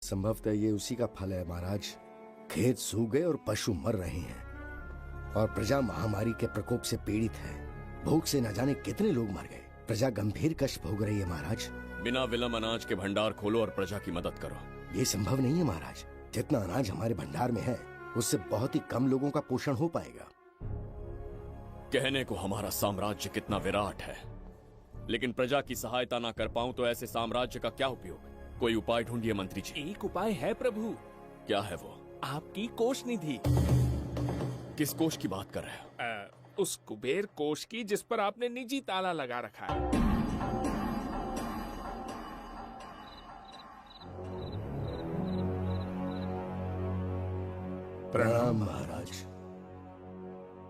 संभवतः ये उसी का फल है महाराज। खेत सूख गए और पशु मर रहे हैं और प्रजा महामारी के प्रकोप से पीड़ित है। भूख से न जाने कितने लोग मर गए। प्रजा गंभीर कष्ट भोग रही है महाराज। बिना विलंब अनाज के भंडार खोलो और प्रजा की मदद करो। ये संभव नहीं है महाराज। जितना अनाज हमारे भंडार में है उससे बहुत ही कम लोगों का पोषण हो पाएगा। कहने को हमारा साम्राज्य कितना विराट है, लेकिन प्रजा की सहायता ना कर पाऊं तो ऐसे साम्राज्य का क्या उपयोग। कोई उपाय ढूंढिए मंत्री जी। एक उपाय है प्रभु। क्या है वो? आपकी कोष निधि। किस कोष की बात कर रहे हो? उस कुबेर कोष की जिस पर आपने निजी ताला लगा रखा है। प्रणाम महाराज।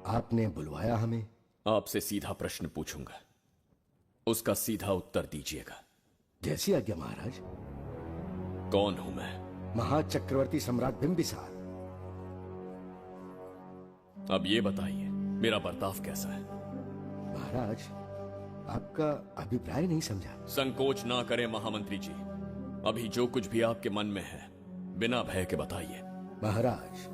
आपने बुलवाया हमें? आपसे सीधा प्रश्न पूछूंगा, उसका सीधा उत्तर दीजिएगा। जैसी आज्ञा महाराज। कौन हूं मैं? महाचक्रवर्ती सम्राट बिंबिसार। अब ये बताइए मेरा बर्ताव कैसा है? महाराज, आपका अभिप्राय नहीं समझा। संकोच ना करें महामंत्री जी। अभी जो कुछ भी आपके मन में है बिना भय के बताइए। महाराज,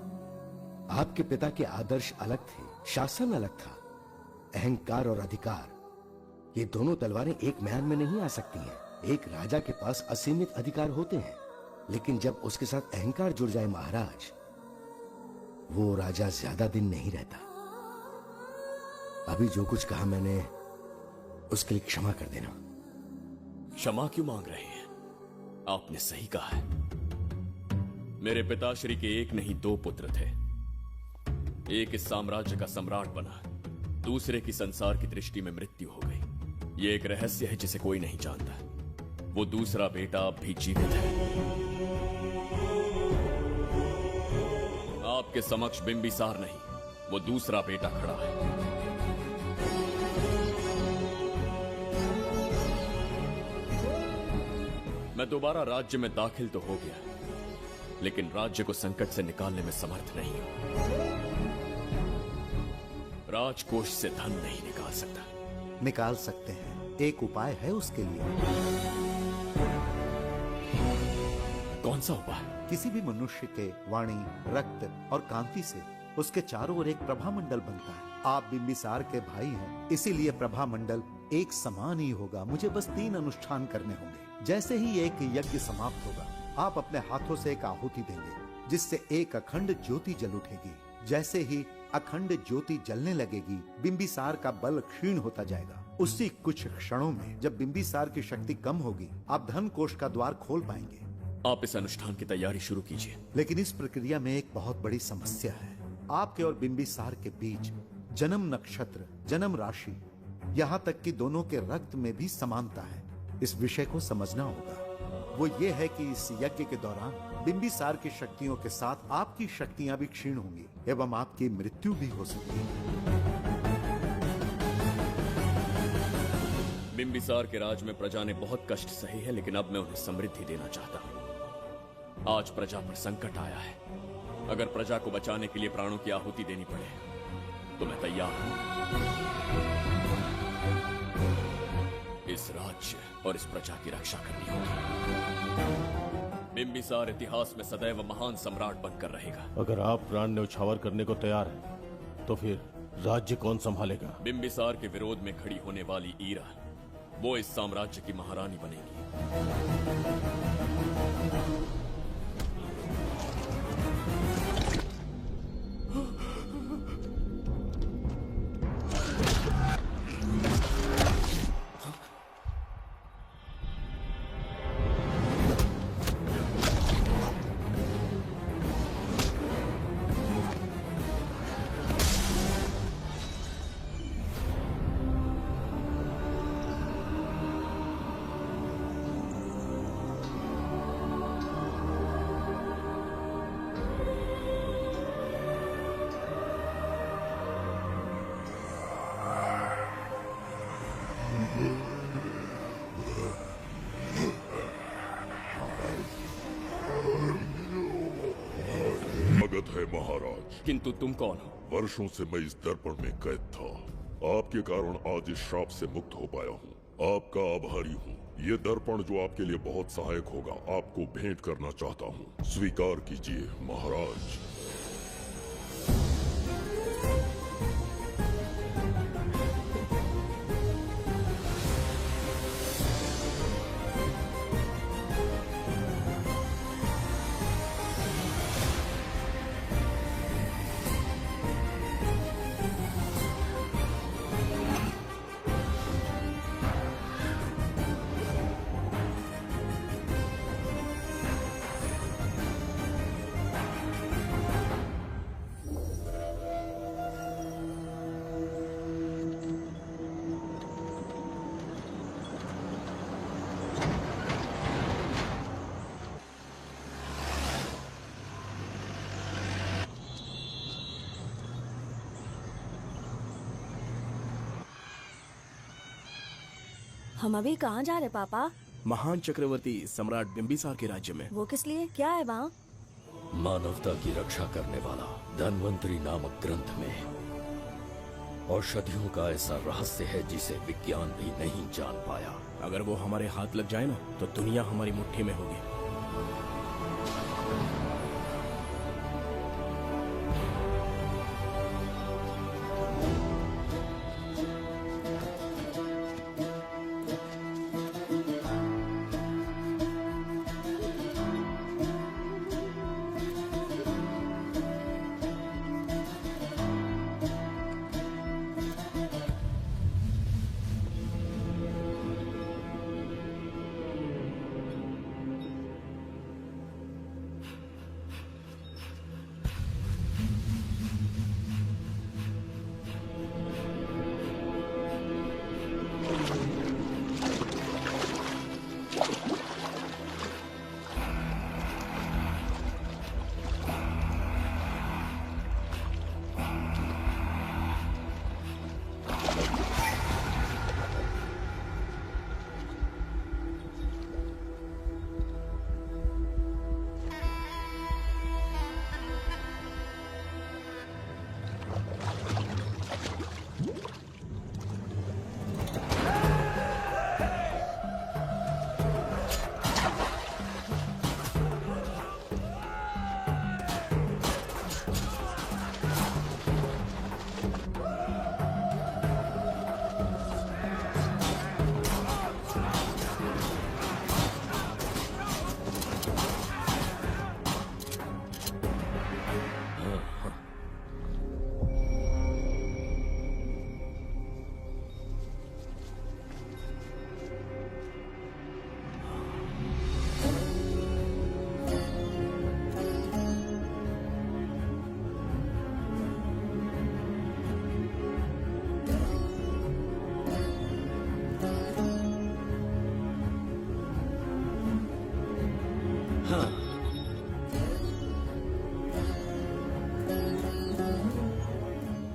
आपके पिता के आदर्श अलग थे, शासन अलग था। अहंकार और अधिकार, ये दोनों तलवारें एक म्यान में नहीं आ सकती हैं। एक राजा के पास असीमित अधिकार होते हैं, लेकिन जब उसके साथ अहंकार जुड़ जाए महाराज, वो राजा ज्यादा दिन नहीं रहता। अभी जो कुछ कहा मैंने, उसके लिए क्षमा कर देना। क्षमा क्यों मांग रहे हैं? आपने सही कहा है। मेरे पिताश्री के एक नहीं दो पुत्र थे। एक इस साम्राज्य का सम्राट बना, दूसरे की संसार की दृष्टि में मृत्यु हो गई। ये एक रहस्य है जिसे कोई नहीं जानता। वो दूसरा बेटा अब भी जीवित है। आपके समक्ष बिंबिसार नहीं, वो दूसरा बेटा खड़ा है। मैं दोबारा राज्य में दाखिल तो हो गया, लेकिन राज्य को संकट से निकालने में समर्थ नहीं हूं। राजकोष से धन नहीं निकाल सकता। निकाल सकते हैं, एक उपाय है उसके लिए। कौन सा उपाय? किसी भी मनुष्य के वाणी, रक्त और कांति से उसके चारों ओर एक प्रभामंडल बनता है। आप बिंबिसार के भाई हैं, इसीलिए प्रभामंडल एक समान ही होगा। मुझे बस 3 अनुष्ठान करने होंगे। जैसे ही एक यज्ञ समाप्त होगा, आप अपने हाथों से एक आहुति देंगे, जिससे एक अखंड ज्योति जल उठेगी। जैसे ही अखंड ज्योति जलने लगेगी, बिंबिसार का बल क्षीण होता जाएगा। उसी कुछ क्षणों में जब बिंबिसार की शक्ति कम होगी, आप धन कोष का द्वार खोल पाएंगे। आप इस अनुष्ठान की तैयारी शुरू कीजिए। लेकिन इस प्रक्रिया में एक बहुत बड़ी समस्या है। आपके और बिंबिसार के बीच जन्म नक्षत्र, जन्म राशि, यहाँ तक कि दोनों के रक्त में भी समानता है। इस विषय को समझना होगा। वो ये है कि इस यज्ञ के दौरान बिंबिसार की शक्तियों के साथ आपकी शक्तियां भी क्षीण होंगी एवं आपकी मृत्यु भी हो सकती है। बिंबिसार के राज में प्रजा ने बहुत कष्ट सहे हैं, लेकिन अब मैं उन्हें समृद्धि देना चाहता हूँ। आज प्रजा पर संकट आया है। अगर प्रजा को बचाने के लिए प्राणों की आहुति देनी पड़े तो मैं तैयार हूं। इस राज्य और इस प्रजा की रक्षा करनी होगी। बिंबिसार इतिहास में सदैव महान सम्राट बनकर रहेगा। अगर आप प्राण न्यौछावर करने को तैयार हैं, तो फिर राज्य कौन संभालेगा? बिंबिसार के विरोध में खड़ी होने वाली ईरा, वो इस साम्राज्य की महारानी बनेगी। स्वागत है महाराज। किंतु तुम कौन हो? वर्षों से मैं इस दर्पण में कैद था। आपके कारण आज इस श्राप से मुक्त हो पाया हूँ। आपका आभारी हूँ। ये दर्पण जो आपके लिए बहुत सहायक होगा, आपको भेंट करना चाहता हूँ। स्वीकार कीजिए महाराज। हम अभी कहाँ जा रहे पापा? महान चक्रवर्ती सम्राट बिंबिसार के राज्य में। वो किस लिए? क्या है वहाँ? मानवता की रक्षा करने वाला धन्वंतरी नामक ग्रंथ में औषधियों का ऐसा रहस्य है जिसे विज्ञान भी नहीं जान पाया। अगर वो हमारे हाथ लग जाए ना तो दुनिया हमारी मुट्ठी में होगी।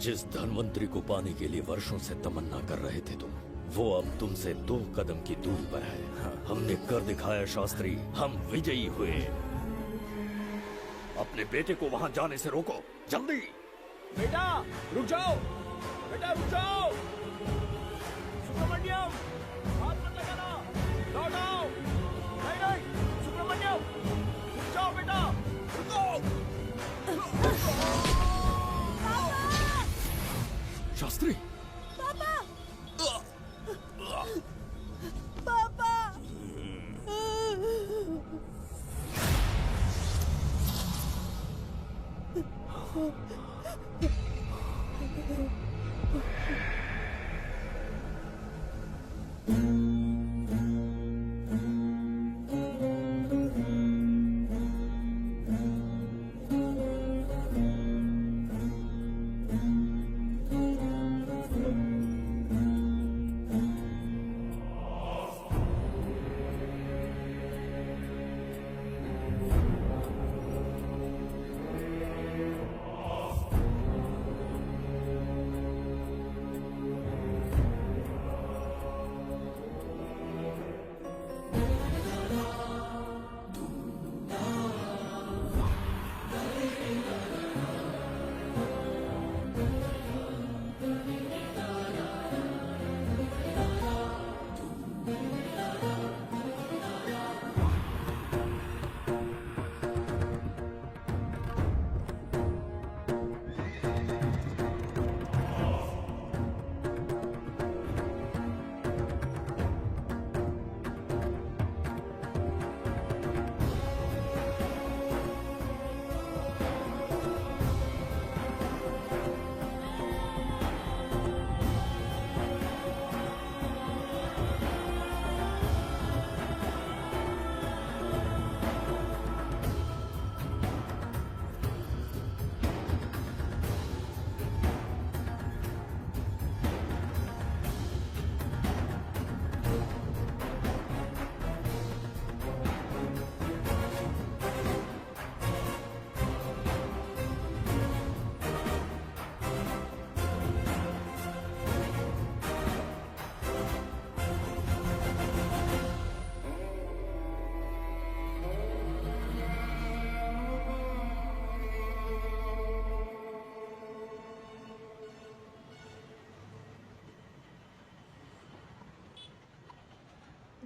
जिस धन्वंतरी को पाने के लिए वर्षों से तमन्ना कर रहे थे तुम, वो अब तुमसे 2 कदम की दूरी पर है। हमने कर दिखाया शास्त्री, हम विजयी हुए। अपने बेटे को वहां जाने से रोको, जल्दी। बेटा रुक जाओ, बेटा रुक जाओ। सुब्रमण्यम, हाथ मत लगाना, लौट आओ। नहीं नहीं सुब्रमण्यम, रुक जाओ बेटा, रुको। शास्त्री, पापा! पापा!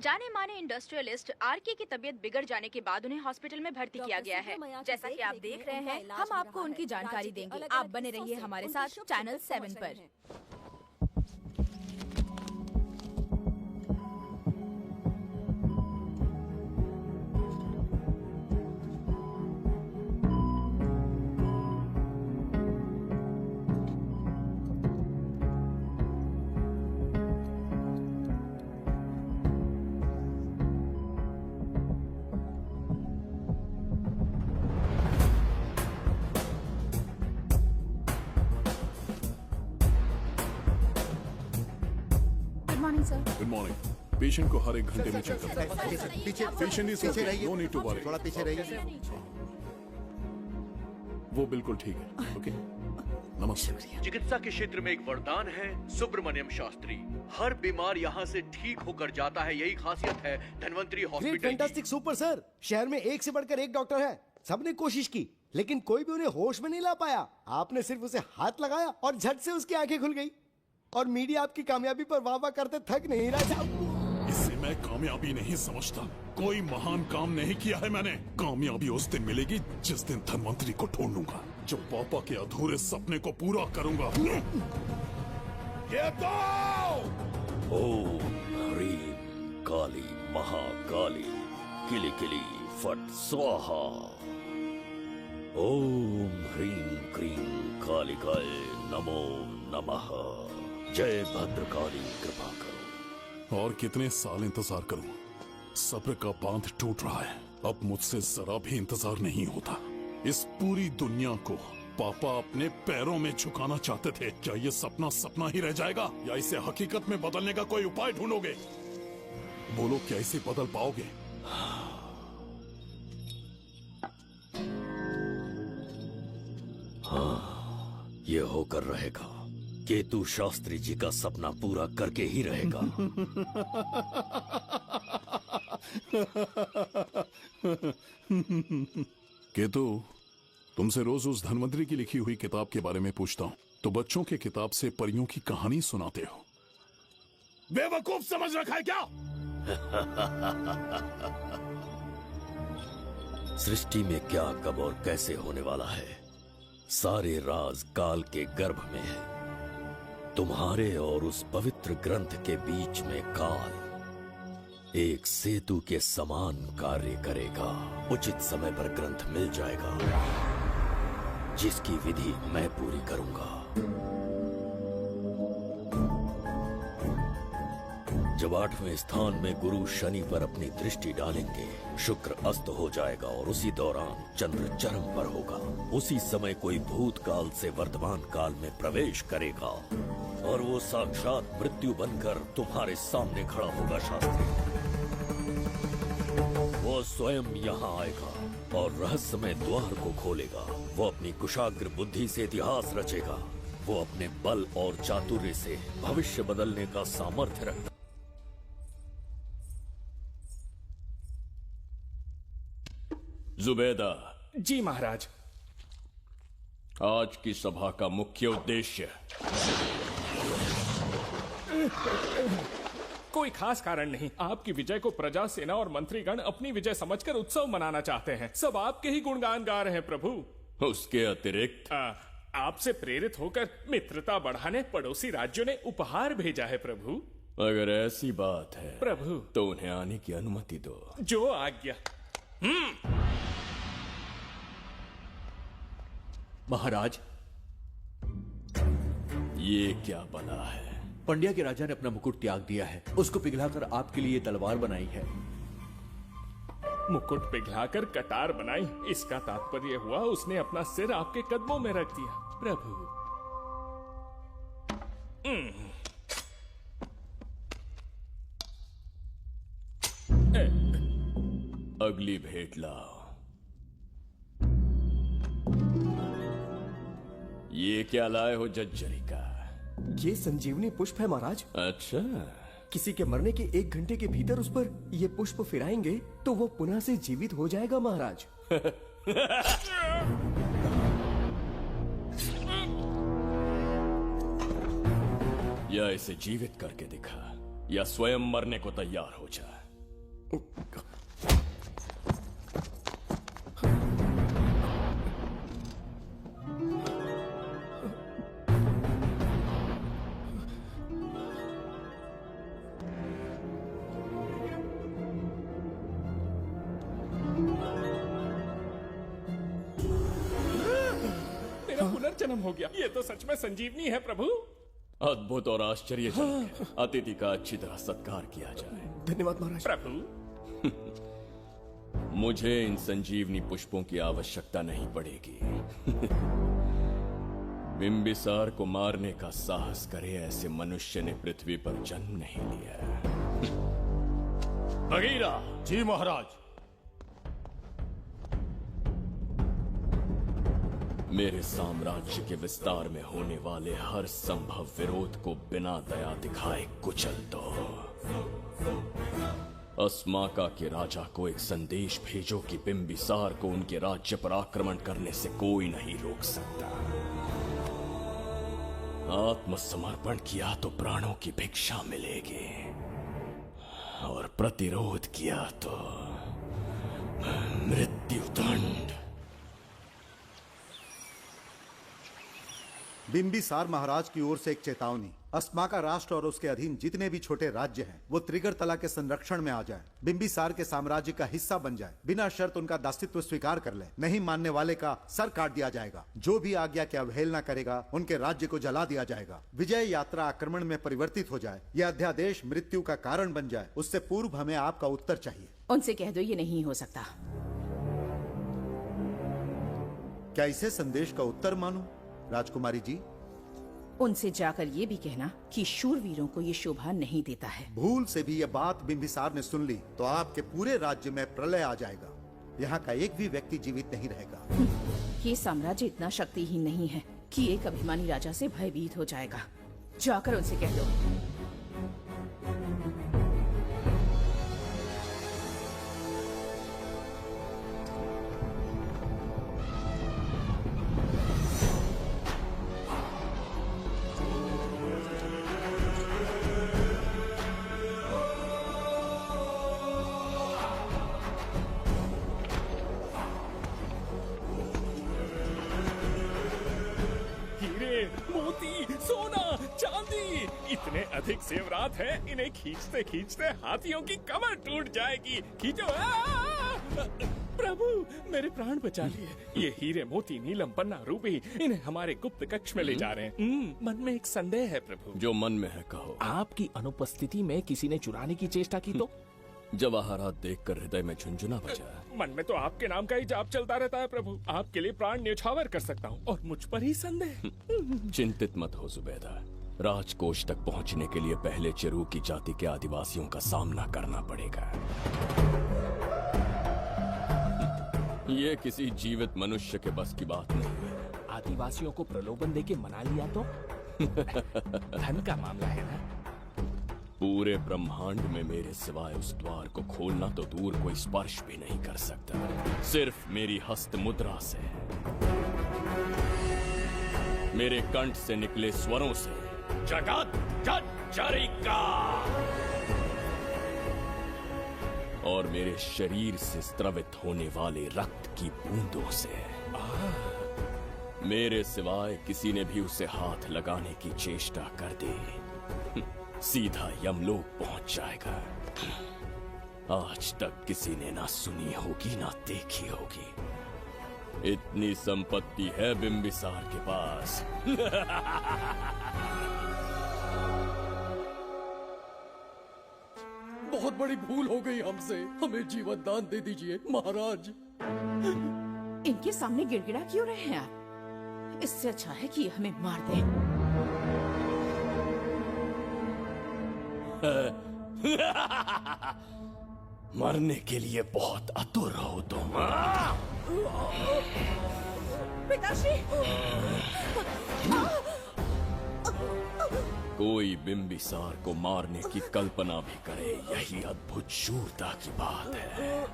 जाने माने इंडस्ट्रियलिस्ट आरके की तबीयत बिगड़ जाने के बाद उन्हें हॉस्पिटल में भर्ती किया गया है। जैसा कि आप देख रहे हैं, हम आपको उनकी जानकारी देंगे। आप बने रहिए हमारे साथ चैनल 7 पर। Good morning. पेशेंट को हर एक घंटे में चेक करना है। पीछे पेशेंट इज पीछे रहिए। No need to worry. थोड़ा पीछे रहिए। वो बिल्कुल ठीक है। ओके, नमस्ते। चिकित्सा के क्षेत्र में एक वरदान है सुब्रमण्यम शास्त्री। हर बीमार यहाँ से ठीक होकर जाता है, यही खासियत है धन्वंतरी ग्रेट, हॉस्पिटल की। Fantastic, super sir. शहर में एक से बढ़कर एक डॉक्टर है। सबने कोशिश की, लेकिन कोई भी उन्हें होश में नहीं ला पाया। आपने सिर्फ उसे हाथ लगाया और झट से उसकी आंखें खुल गई। और मीडिया आपकी कामयाबी पर वाह वाह करते थक नहीं रहा। इसे मैं कामयाबी नहीं समझता। कोई महान काम नहीं किया है मैंने। कामयाबी उस दिन मिलेगी जिस दिन धन्वंतरी को ढूंढूंगा, जो पापा के अधूरे सपने को पूरा करूंगा। ये दो! ओम ह्रीं काली महाकाली किली किली फट स्वाहा। ओम ह्रीं क्रीं कालिकाय नमो नमः। जय भद्रकाली, कृपा करो। और कितने साल इंतजार करूं? सब्र का बांध टूट रहा है। अब मुझसे जरा भी इंतजार नहीं होता। इस पूरी दुनिया को पापा अपने पैरों में झुकाना चाहते थे। क्या ये सपना सपना ही रह जाएगा, या इसे हकीकत में बदलने का कोई उपाय ढूंढोगे? बोलो, क्या इसे बदल पाओगे? हाँ, ये होकर रहेगा। केतु शास्त्री जी का सपना पूरा करके ही रहेगा। केतु, तुमसे रोज उस धन्वंतरी की लिखी हुई किताब के बारे में पूछता हूँ, तो बच्चों के किताब से परियों की कहानी सुनाते हो। बेवकूफ समझ रखा है क्या? सृष्टि में क्या, कब और कैसे होने वाला है, सारे राज काल के गर्भ में है। तुम्हारे और उस पवित्र ग्रंथ के बीच में काल एक सेतु के समान कार्य करेगा। उचित समय पर ग्रंथ मिल जाएगा, जिसकी विधि मैं पूरी करूंगा। जब 8वें स्थान में गुरु शनि पर अपनी दृष्टि डालेंगे, शुक्र अस्त हो जाएगा और उसी दौरान चंद्र चरम पर होगा। उसी समय कोई भूतकाल से वर्तमान काल में प्रवेश करेगा और वो साक्षात मृत्यु बनकर तुम्हारे सामने खड़ा होगा। शास्त्री, वो स्वयं यहाँ आएगा और रहस्यमय द्वार को खोलेगा। वो अपनी कुशाग्र बुद्धि से इतिहास रचेगा। वो अपने बल और चातुर्य से भविष्य बदलने का सामर्थ्य रखता। जुबेदा। जी महाराज। आज की सभा का मुख्य उद्देश्य कोई खास कारण नहीं। आपकी विजय को प्रजा, सेना और मंत्रीगण अपनी विजय समझकर उत्सव मनाना चाहते हैं। सब आपके ही गुणगान गा रहे हैं प्रभु। उसके अतिरिक्त आपसे प्रेरित होकर मित्रता बढ़ाने पड़ोसी राज्यों ने उपहार भेजा है प्रभु। अगर ऐसी बात है प्रभु, तो उन्हें आने की अनुमति दो। जो आज्ञा। महाराज, ये क्या बला है? पंड्या के राजा ने अपना मुकुट त्याग दिया है। उसको पिघलाकर आपके लिए तलवार बनाई है। मुकुट पिघलाकर कटार बनाई, इसका तात्पर्य हुआ उसने अपना सिर आपके कदमों में रख दिया प्रभु। अगली भेंट लाओ। ये क्या लाए हो जज्जरी का? ये संजीवनी पुष्प है महाराज। अच्छा, किसी के मरने के 1 घंटे के भीतर उस पर ये पुष्प फिराएंगे तो वो पुनः से जीवित हो जाएगा महाराज। या इसे जीवित करके दिखा, या स्वयं मरने को तैयार हो जा। मेरा पुनर्जन्म हो गया। ये तो सच में संजीवनी है प्रभु। अद्भुत और आश्चर्यजनक है। अतिथि का अच्छी तरह सत्कार किया जाए। धन्यवाद महाराज। प्रभु, मुझे इन संजीवनी पुष्पों की आवश्यकता नहीं पड़ेगी। बिंबिसार को मारने का साहस करे ऐसे मनुष्य ने पृथ्वी पर जन्म नहीं लिया। बगीरा। जी महाराज। मेरे साम्राज्य के विस्तार में होने वाले हर संभव विरोध को बिना दया दिखाए कुचल दो। अस्माका के राजा को एक संदेश भेजो कि बिंबिसार को उनके राज्य पर आक्रमण करने से कोई नहीं रोक सकता। आत्मसमर्पण किया तो प्राणों की भिक्षा मिलेगी, और प्रतिरोध किया तो मृत्युदंड। बिंबिसार महाराज की ओर से एक चेतावनी। अस्माका राष्ट्र और उसके अधीन जितने भी छोटे राज्य हैं वो त्रिगर्तला के संरक्षण में आ जाएं, बिंबिसार के साम्राज्य का हिस्सा बन जाए, बिना शर्त उनका दासत्व स्वीकार कर ले। नहीं मानने वाले का सर काट दिया जाएगा। जो भी आज्ञा की अवहेलना करेगा उनके राज्य को जला दिया जाएगा। विजय यात्रा आक्रमण में परिवर्तित हो जाए, यह अध्यादेश मृत्यु का कारण बन जाए, उससे पूर्व हमें आपका उत्तर चाहिए। उनसे कह दो ये नहीं हो सकता। क्या इसे संदेश का उत्तर मानूं? राजकुमारी जी, उनसे जाकर ये भी कहना कि शूरवीरों को ये शोभा नहीं देता है। भूल से भी ये बात बिंबिसार ने सुन ली तो आपके पूरे राज्य में प्रलय आ जाएगा। यहाँ का एक भी व्यक्ति जीवित नहीं रहेगा। ये साम्राज्य इतना शक्तिहीन नहीं है कि एक अभिमानी राजा से भयभीत हो जाएगा। जाकर उनसे कह दो। इतने अधिक जेवरात हैं, इन्हें खींचते खींचते हाथियों की कमर टूट जाएगी। खींचो। प्रभु, मेरे प्राण बचा लिए। ये हीरे, मोती, नीलम, पन्ना, रूबी, इन्हें हमारे गुप्त कक्ष में ले जा रहे हैं। मन में एक संदेह है प्रभु। जो मन में है कहो। आपकी अनुपस्थिति में किसी ने चुराने की चेष्टा की तो? जवाहरात देखकर हृदय में झुंझुना बजा। मन में तो आपके नाम का ही जाप चलता रहता है प्रभु। आपके लिए प्राण न्यौछावर कर सकता हूँ, और मुझ पर ही संदेह। चिंतित मत हो जुबैदा। राजकोष तक पहुंचने के लिए पहले चिरूकी जाति के आदिवासियों का सामना करना पड़ेगा। ये किसी जीवित मनुष्य के बस की बात नहीं है। आदिवासियों को प्रलोभन देके मना लिया तो? धन का मामला है ना। पूरे ब्रह्मांड में मेरे सिवाय उस द्वार को खोलना तो दूर कोई स्पर्श भी नहीं कर सकता। सिर्फ मेरी हस्त मुद्रा से, मेरे कंठ से निकले स्वरों से जगत जर्जरिका, और मेरे शरीर से स्त्रवित होने वाले रक्त की बूंदों से। मेरे सिवाय किसी ने भी उसे हाथ लगाने की चेष्टा कर दी, सीधा यमलोक पहुंच जाएगा। आज तक किसी ने ना सुनी होगी ना देखी होगी। इतनी संपत्ति है बिंबिसार के पास। बहुत बड़ी भूल हो गई हमसे। हमें जीवन दान दे दीजिए महाराज। इनके सामने गिड़गिड़ा क्यों रहे हैं आप? इससे अच्छा है कि हमें मार दें। मरने के लिए बहुत आतुर हो तुम। पिताश्री! कोई बिंबिसार को मारने की कल्पना भी करे, यही अद्भुत शूरता की बात है।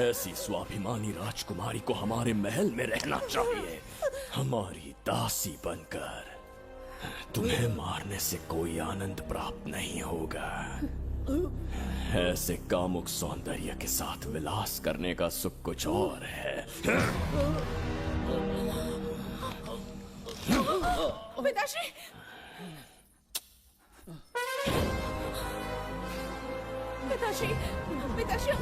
ऐसी स्वाभिमानी राजकुमारी को हमारे महल में रहना चाहिए, हमारी दासी बनकर। तुम्हें मारने से कोई आनंद प्राप्त नहीं होगा। ऐसे कामुक सौंदर्य के साथ विलास करने का सुख कुछ और है। पिताश्री! पिताश्री! पिताश्री!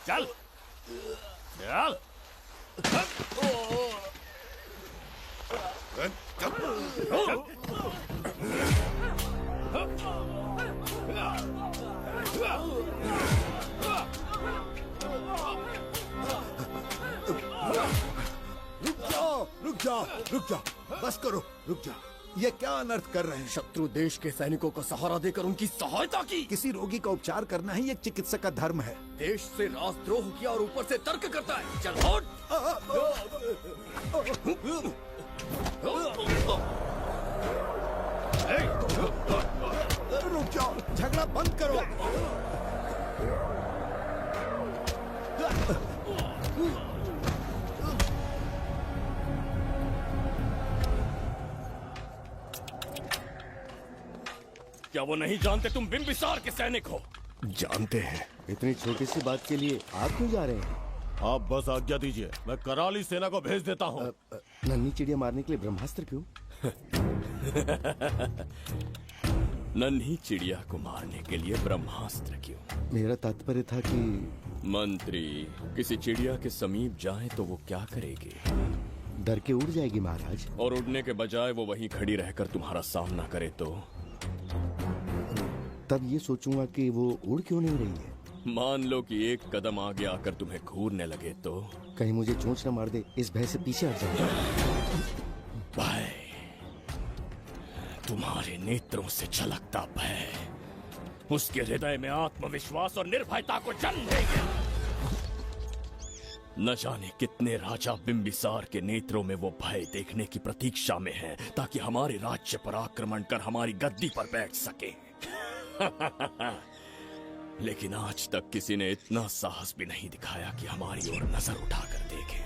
चल चल रुक जाओ, बस करो, रुक जाओ। ये क्या अनर्थ कर रहे हैं? शत्रु देश के सैनिकों को सहारा देकर उनकी सहायता की। किसी रोगी का उपचार करना ही एक चिकित्सक का धर्म है। देश से राजद्रोह किया और ऊपर से तर्क करता है। चल हट! रुक जाओ, झगड़ा बंद करो। क्या वो नहीं जानते तुम बिंबिसार के सैनिक हो? जानते हैं। इतनी छोटी सी बात के लिए आप क्यों जा रहे हैं? आप बस आज्ञा दीजिए, मैं कराली सेना को भेज देता हूँ। नन्ही चिड़िया मारने के लिए ब्रह्मास्त्र क्यों? नन्ही चिड़िया को मारने के लिए ब्रह्मास्त्र क्यों? मेरा तात्पर्य था कि मंत्री किसी चिड़िया के समीप जाए तो वो क्या करेगी? डर के उड़ जाएगी महाराज। और उड़ने के बजाय वो वहीं खड़ी रहकर तुम्हारा सामना करे तो? तब ये सोचूंगा कि वो उड़ क्यों नहीं रही है। मान लो कि एक कदम आगे आकर तुम्हें घूरने लगे तो? कहीं मुझे चोंच न मार दे, इस भय से पीछे हट जाऊंगा। भय, तुम्हारे नेत्रों से झलकता भय उसके हृदय में आत्मविश्वास और निर्भयता को जन्म देगा। न जाने कितने राजा बिंबिसार के नेत्रों में वो भय देखने की प्रतीक्षा में हैं, ताकि हमारे राज्य पर आक्रमण कर हमारी गद्दी पर बैठ सके। लेकिन आज तक किसी ने इतना साहस भी नहीं दिखाया कि हमारी ओर नजर उठाकर देखे।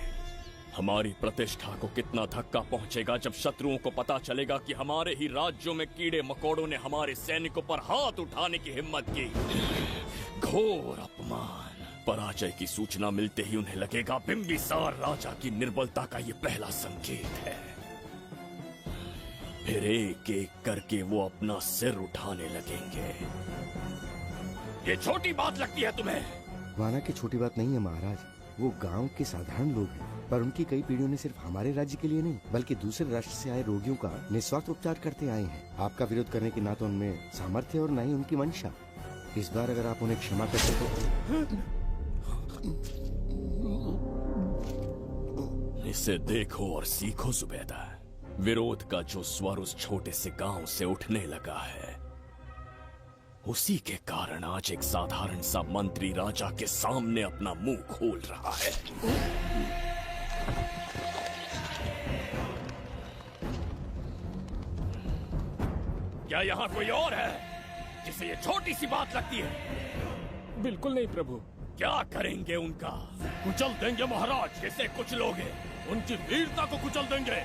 हमारी प्रतिष्ठा को कितना धक्का पहुंचेगा जब शत्रुओं को पता चलेगा कि हमारे ही राज्यों में कीड़े मकोड़ों ने हमारे सैनिकों पर हाथ उठाने की हिम्मत की। घोर अपमान। पराजय की सूचना मिलते ही उन्हें लगेगा बिंबिसार राजा की निर्बलता का ये पहला संकेत है। फिर एक एक करके वो अपना सिर उठाने लगेंगे। ये छोटी बात लगती है तुम्हें? माना कि छोटी बात नहीं है महाराज। वो गांव के साधारण लोग हैं, पर उनकी कई पीढ़ियों ने सिर्फ हमारे राज्य के लिए नहीं बल्कि दूसरे राष्ट्र से आए रोगियों का निस्वार्थ उपचार करते आए हैं। आपका विरोध करने की ना तो उनमें सामर्थ्य और ना ही उनकी मंशा। इस बार अगर आप उन्हें क्षमा करते तो। इसे देखो और सीखो जुबैदा। विरोध का जो स्वर उस छोटे से गांव से उठने लगा है, उसी के कारण आज एक साधारण सा मंत्री राजा के सामने अपना मुंह खोल रहा है। क्या यहाँ कोई और है जिसे ये छोटी सी बात लगती है? बिल्कुल नहीं प्रभु। क्या करेंगे उनका? कुचल देंगे महाराज। कैसे कुचलोगे? उनकी वीरता को कुचल देंगे।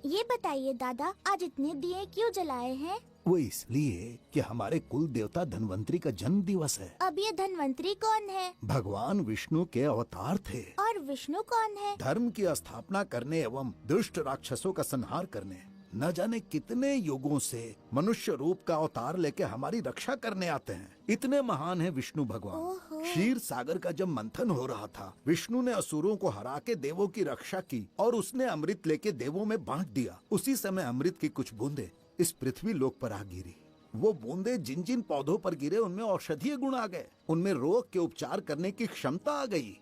ये बताइए दादा, आज इतने दिए क्यों जलाए हैं? वो इसलिए कि हमारे कुल देवता धन्वंतरी का जन्म दिवस है। अब ये धन्वंतरी कौन है? भगवान विष्णु के अवतार थे। और विष्णु कौन है? धर्म की स्थापना करने एवं दुष्ट राक्षसों का संहार करने न जाने कितने युगों से मनुष्य रूप का अवतार लेके हमारी रक्षा करने आते हैं। इतने महान है विष्णु भगवान। क्षीर सागर का जब मंथन हो रहा था, विष्णु ने असुरों को हरा के देवों की रक्षा की और उसने अमृत लेके देवों में बांट दिया। उसी समय अमृत की कुछ बूंदे इस पृथ्वी लोक पर आ गिरी। वो बूंदे जिन जिन पौधों पर गिरे उनमें औषधीय गुण आ गए, उनमें रोग के उपचार करने की क्षमता आ गई।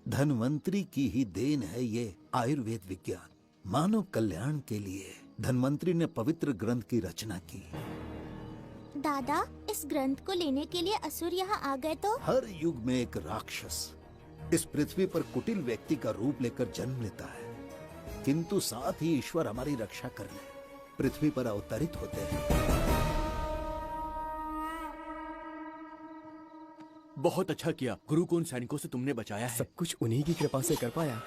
धन्वंतरी की ही देन है ये आयुर्वेद विज्ञान। मानव कल्याण के लिए धन्वंतरी ने पवित्र ग्रंथ की रचना की। दादा, इस ग्रंथ को लेने के लिए असुर यहाँ आ गए तो? हर युग में एक राक्षस इस पृथ्वी पर कुटिल व्यक्ति का रूप लेकर जन्म लेता है, किंतु साथ ही ईश्वर हमारी रक्षा करने पृथ्वी पर अवतरित होते हैं। बहुत अच्छा किया गुरु को उन सैनिकों से तुमने बचाया है। सब कुछ उन्हीं की कृपा से कर पाया।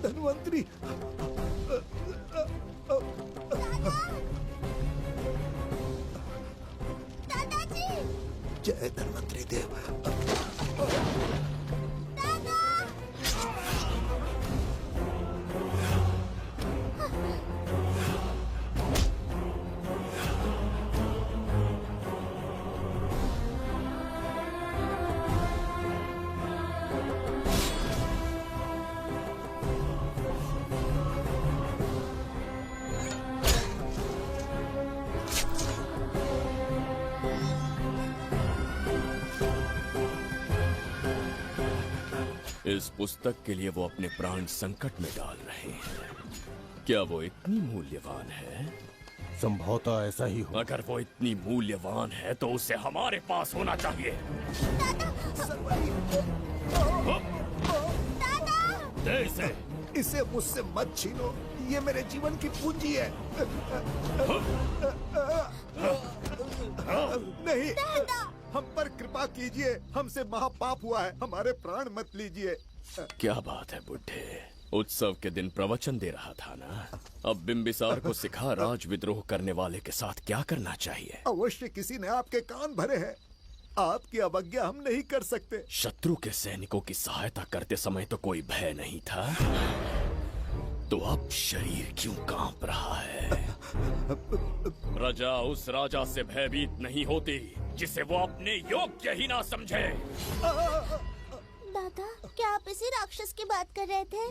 धन्वंतरी, दादाजी, जय धन्वंतरी देव। इस पुस्तक के लिए वो अपने प्राण संकट में डाल रहे हैं। क्या वो इतनी मूल्यवान है? संभवतः ऐसा ही हो। अगर वो इतनी मूल्यवान है तो उसे हमारे पास होना चाहिए। दे इसे। इसे मुझसे मत छीनो, ये मेरे जीवन की पूंजी है। नहीं, हम पर कृपा कीजिए, हमसे महापाप हुआ है, हमारे प्राण मत लीजिए। क्या बात है बुड्ढे, उत्सव के दिन प्रवचन दे रहा था ना। अब बिंबिसार को सिखा राज विद्रोह करने वाले के साथ क्या करना चाहिए। अवश्य किसी ने आपके कान भरे हैं, आपकी अवज्ञा हम नहीं कर सकते। शत्रु के सैनिकों की सहायता करते समय तो कोई भय नहीं था, तो अब शरीर क्यों कांप रहा है? प्रजा उस राजा से भयभीत नहीं होती जिसे वो अपने योग्य ही ना समझे। दादा, क्या आप इसी राक्षस की बात कर रहे थे?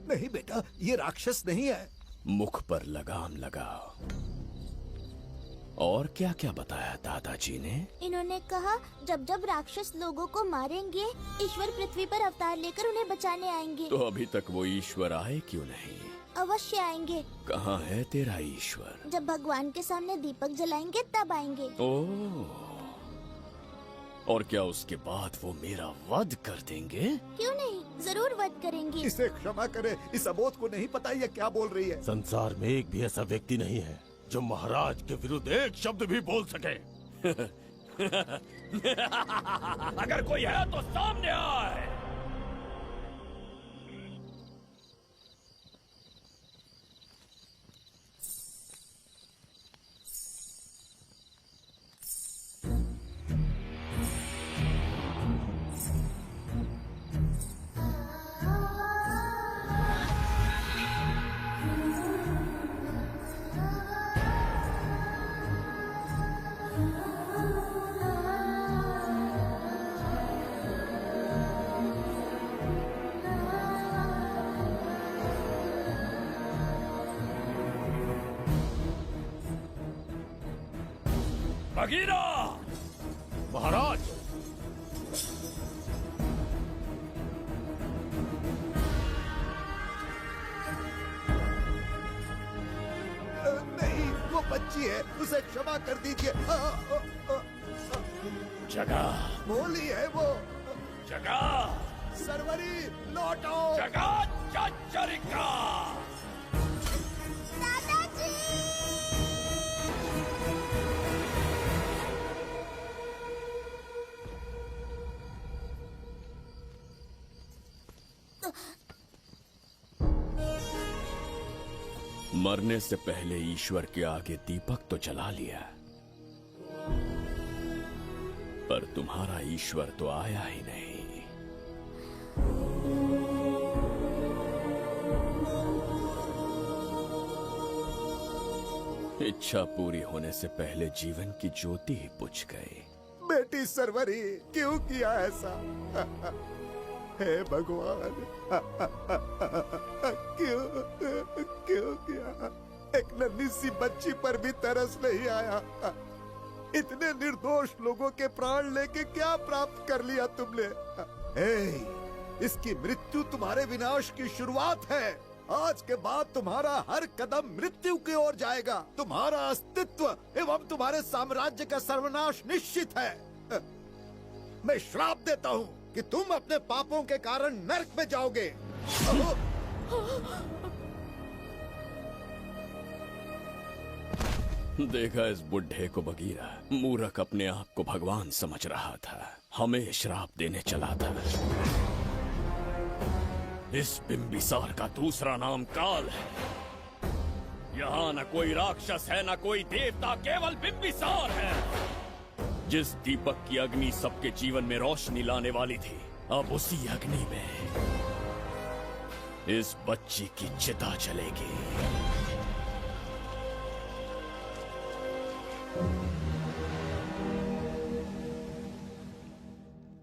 नहीं बेटा, ये राक्षस नहीं है। मुख पर लगाम लगाओ। और क्या क्या बताया दादाजी ने? इन्होंने कहा जब जब राक्षस लोगों को मारेंगे, ईश्वर पृथ्वी पर अवतार लेकर उन्हें बचाने आएंगे। तो अभी तक वो ईश्वर आए क्यों नहीं? अवश्य आएंगे। कहाँ है तेरा ईश्वर? जब भगवान के सामने दीपक जलाएंगे तब आएंगे। ओह, और क्या उसके बाद वो मेरा वध कर देंगे? क्यों नहीं, जरूर वध करेंगी। इसे क्षमा करें, इस अबोध को नहीं पता ये क्या बोल रही है। संसार में एक भी ऐसा व्यक्ति नहीं है जो महाराज के विरुद्ध एक शब्द भी बोल सके। अगर कोई है तो सामने आए। बगीरा! महाराज! नहीं, वो बच्ची है, उसे क्षमा कर दीजिए। जगह बोली है वो। जगह सरवरी लौटो। जगह चचरिका। मरने से पहले ईश्वर के आगे दीपक तो जला लिया, पर तुम्हारा ईश्वर तो आया ही नहीं। इच्छा पूरी होने से पहले जीवन की ज्योति ही बुझ गई। बेटी सरवरी, क्यों किया ऐसा? हे भगवान, क्यों किया? एक नन्ही सी बच्ची पर भी तरस नहीं आया। इतने निर्दोष लोगों के प्राण लेके क्या प्राप्त कर लिया तुमने? इसकी मृत्यु तुम्हारे विनाश की शुरुआत है। आज के बाद तुम्हारा हर कदम मृत्यु की ओर जाएगा। तुम्हारा अस्तित्व एवं तुम्हारे साम्राज्य का सर्वनाश निश्चित है। मैं श्राप देता हूँ कि तुम अपने पापों के कारण नरक में जाओगे। देखा इस बुढ़े को बगीरा, मूर्ख अपने आप को भगवान समझ रहा था, हमें श्राप देने चला था। इस बिंबिसार का दूसरा नाम काल है। यहाँ न कोई राक्षस है न कोई देवता, केवल बिंबिसार है। जिस दीपक की अग्नि सबके जीवन में रोशनी लाने वाली थी, अब उसी अग्नि में इस बच्ची की चिता जलेगी।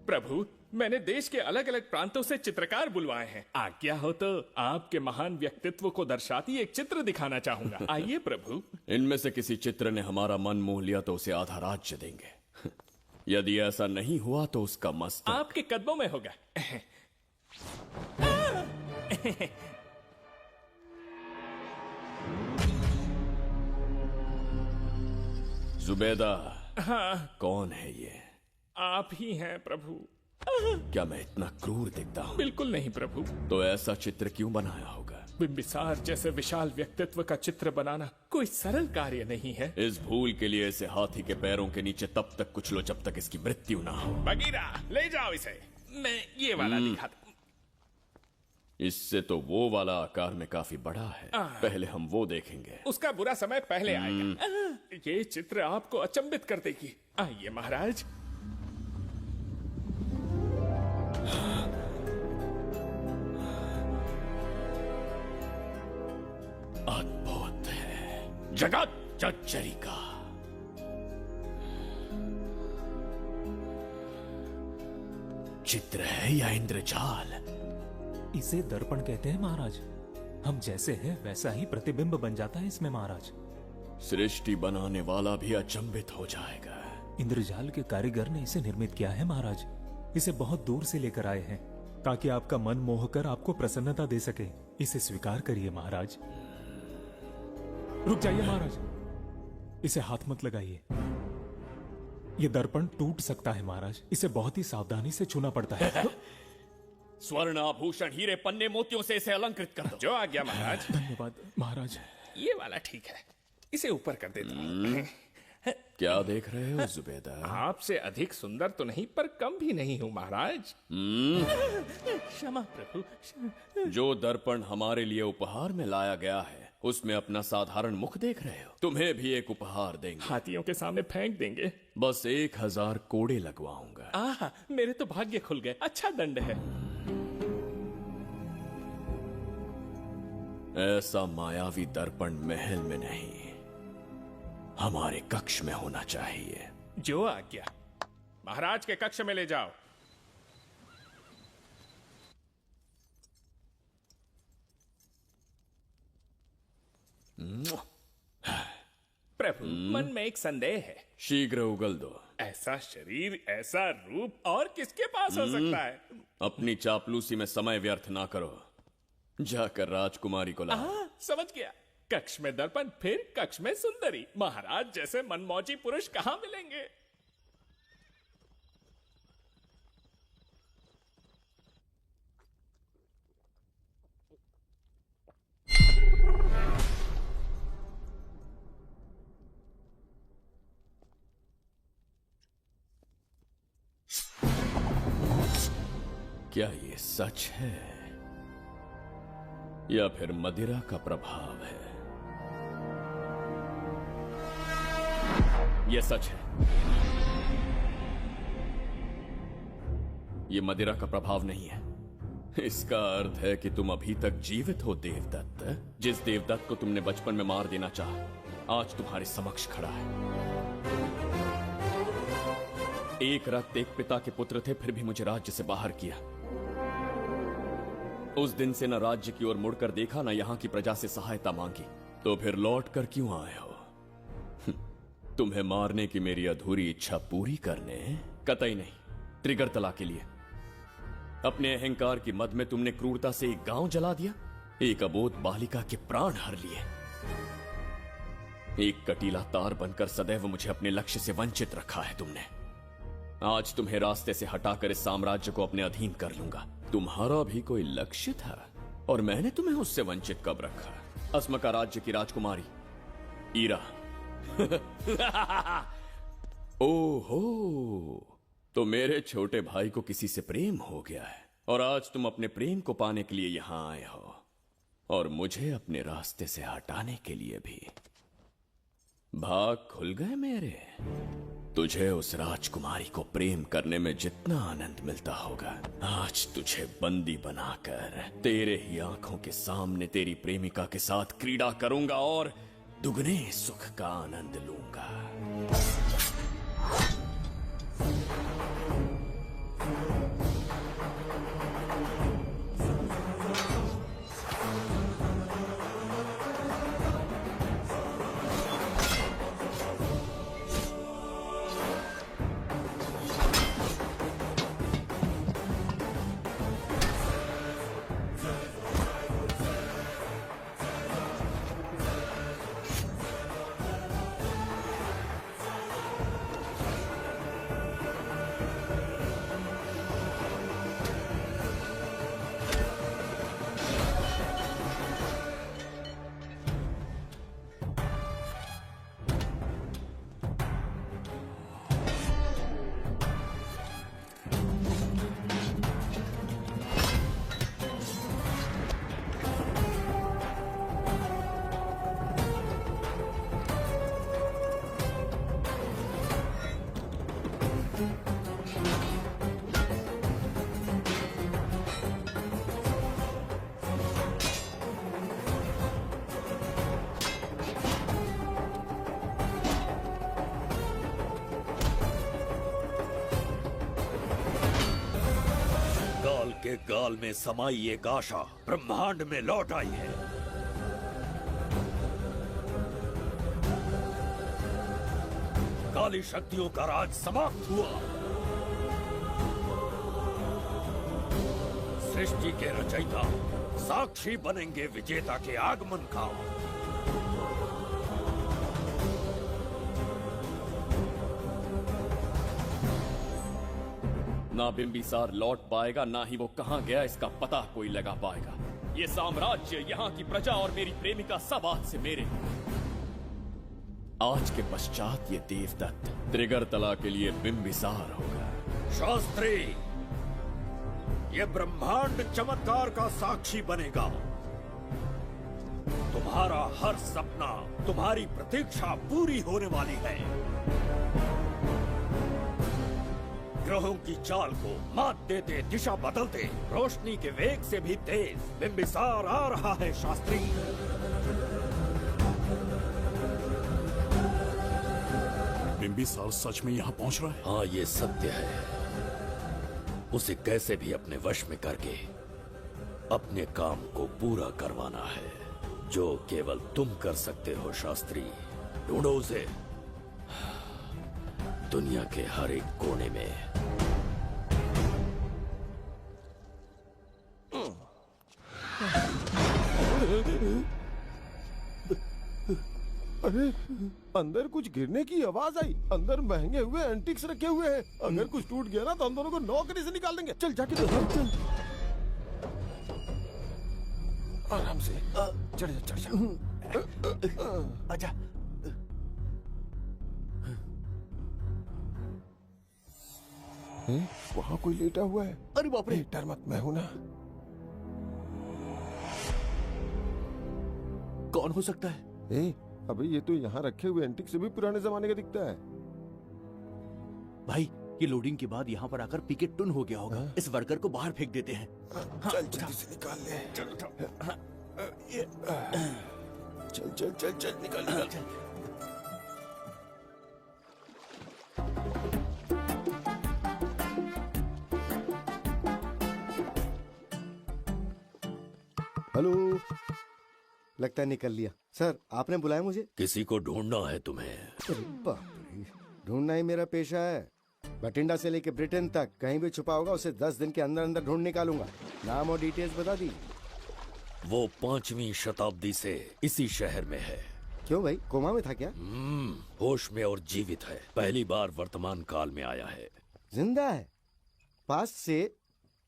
प्रभु, मैंने देश के अलग अलग प्रांतों से चित्रकार बुलवाए हैं। आज्ञा हो तो आपके महान व्यक्तित्व को दर्शाती एक चित्र दिखाना चाहूंगा। आइए प्रभु। इनमें से किसी चित्र ने हमारा मन मोह लिया तो उसे आधा राज्य देंगे। यदि ऐसा नहीं हुआ तो उसका मस्तक आपके कदमों में होगा। जुबैदा। हाँ। कौन है ये? आप ही हैं प्रभु। क्या मैं इतना क्रूर दिखता हूँ? बिल्कुल नहीं प्रभु। तो ऐसा चित्र क्यों बनाया होगा? बिंबिसार जैसे विशाल व्यक्तित्व का चित्र बनाना कोई सरल कार्य नहीं है। इस भूल के लिए इसे हाथी के पैरों के नीचे तब तक कुचलो जब तक इसकी मृत्यु ना हो। बगीरा, ले जाओ इसे। मैं ये वाला दिखाता। इससे तो वो वाला आकार में काफी बड़ा है। पहले हम वो देखेंगे। उसका बुरा समय पहले आएगा। ये चित्र आपको अचंभित कर देगी। आइए महाराज। अद्भुत है। जगत चचरिका। चित्र है या इंद्रजाल? इसे दर्पण कहते हैं महाराज। हम जैसे हैं वैसा ही प्रतिबिंब बन जाता है इसमें महाराज। सृष्टि बनाने वाला भी अचंभित हो जाएगा। इंद्रजाल के कारीगर ने इसे निर्मित किया है महाराज। इसे बहुत दूर से लेकर आए हैं ताकि आपका मन मोह कर आपको प्रसन्नता दे सके। इसे स्वीकार करिए महाराज। रुक जाइए महाराज, इसे हाथ मत लगाइए। ये दर्पण टूट सकता है महाराज। इसे बहुत ही सावधानी से छूना पड़ता है। स्वर्ण आभूषण हीरे पन्ने मोतियों से इसे अलंकृत कर दो। जो आज्ञा महाराज। धन्यवाद महाराज। ये वाला ठीक है, इसे ऊपर कर देता हूँ। क्या देख रहे हो जुबेदा? आपसे अधिक सुंदर तो नहीं पर कम भी नहीं हूँ महाराज। क्षमा प्रभु। जो दर्पण हमारे लिए उपहार में लाया गया है उसमें अपना साधारण मुख देख रहे हो। तुम्हें भी एक उपहार देंगे। हाथियों के सामने फेंक देंगे। बस 1000 कोड़े लगवाऊंगा। आह, मेरे तो भाग्य खुल गए। अच्छा दंड है। ऐसा मायावी दर्पण महल में नहीं, हमारे कक्ष में होना चाहिए। जो आज्ञा। महाराज के कक्ष में ले जाओ। प्रभु, मन में एक संदेह है। शीघ्र उगल दो। ऐसा शरीर, ऐसा रूप और किसके पास हो सकता है? अपनी चापलूसी में समय व्यर्थ ना करो। जाकर राजकुमारी को लाओ। समझ गया। कक्ष में दर्पण, फिर कक्ष में सुंदरी। महाराज जैसे मनमौजी पुरुष कहाँ मिलेंगे? क्या ये सच है या फिर मदिरा का प्रभाव है? ये सच है। ये मदिरा का प्रभाव नहीं है। इसका अर्थ है कि तुम अभी तक जीवित हो देवदत्त। जिस देवदत्त को तुमने बचपन में मार देना चाहा, आज तुम्हारे समक्ष खड़ा है। एक रक्त एक पिता के पुत्र थे, फिर भी मुझे राज्य से बाहर किया। उस दिन से न राज्य की ओर मुड़कर देखा, न यहां की प्रजा से सहायता मांगी। तो फिर लौट कर क्यों आए हो? तुम्हें मारने की मेरी अधूरी इच्छा पूरी करने? कतई नहीं, त्रिगर्तला के लिए। अपने अहंकार की मद में तुमने क्रूरता से एक गांव जला दिया, एक अबोध बालिका के प्राण हर लिए। एक कटीला तार बनकर सदैव मुझे अपने लक्ष्य से वंचित रखा है तुमने। आज तुम्हें रास्ते से हटाकर इस साम्राज्य को अपने अधीन कर लूंगा। तुम्हारा भी कोई लक्ष्य था और मैंने तुम्हें उससे वंचित कब रखा? अस्मका राज्य की राजकुमारी ईरा। ओहो, तो मेरे छोटे भाई को किसी से प्रेम हो गया है और आज तुम अपने प्रेम को पाने के लिए यहां आए हो और मुझे अपने रास्ते से हटाने के लिए भी। भाग खुल गए मेरे। तुझे उस राजकुमारी को प्रेम करने में जितना आनंद मिलता होगा, आज तुझे बंदी बनाकर तेरे ही आंखों के सामने तेरी प्रेमिका के साथ क्रीड़ा करूंगा और दुगने सुख का आनंद लूंगा। के गाल में समाई एक आशा ब्रह्मांड में लौट आई है। काली शक्तियों का राज समाप्त हुआ। सृष्टि के रचयिता साक्षी बनेंगे विजेता के आगमन का। ना बिंबिसार लौट पाएगा, ना ही वो कहां गया इसका पता कोई लगा पाएगा। ये साम्राज्य, यहाँ की प्रजा और मेरी प्रेमिका सब आज से मेरे। आज के पश्चात ये देवदत्त त्रिगर्तला के लिए बिंबिसार होगा। शास्त्री, ये ब्रह्मांड चमत्कार का साक्षी बनेगा। तुम्हारा हर सपना, तुम्हारी प्रतीक्षा पूरी होने वाली है। ग्रहों की चाल को मात देते, दिशा बदलते, रोशनी के वेग से भी तेज बिंबिसार आ रहा है शास्त्री। बिंबिसार सच में यहाँ पहुँच रहा है? हाँ, ये सत्य है। उसे कैसे भी अपने वश में करके अपने काम को पूरा करवाना है, जो केवल तुम कर सकते हो शास्त्री। ढूंढो उसे दुनिया के हर एक कोने में। अरे, अंदर कुछ गिरने की आवाज आई। अंदर महंगे हुए एंटिक्स रखे हुए हैं। अगर कुछ टूट गया ना तो हम दोनों को नौकरी से निकाल देंगे। चल जाके देख, चल। आराम से चढ़ जा। आजा। वहाँ कोई लेटा हुआ है। अरे बाप रे! डर मत, मैं हूं ना। कौन हो सकता है? अबे ये तो यहाँ रखे हुए एंटिक से भी पुराने जमाने का दिखता है। भाई, ये लोडिंग के बाद यहाँ पर आकर पिकेट टुन हो गया होगा। इस वर्कर को बाहर फेंक देते हैं। चल जल्दी से निकाल ले। चल चल चल चल निकाल। हेलो, लगता है निकल लिया। सर, आपने बुलाया मुझे? किसी को ढूंढना है तुम्हें। अरे बाप रे, ढूंढना ही मेरा पेशा है। बठिंडा से लेके ब्रिटेन तक कहीं भी छुपा होगा उसे 10 दिन के अंदर अंदर ढूंढ निकालूंगा। नाम और डिटेल्स बता दी। वो 5वीं शताब्दी से इसी शहर में है। क्यों भाई, कोमा में था क्या? होश में और जीवित है। पहली बार वर्तमान काल में आया है। जिंदा है? पास्ट से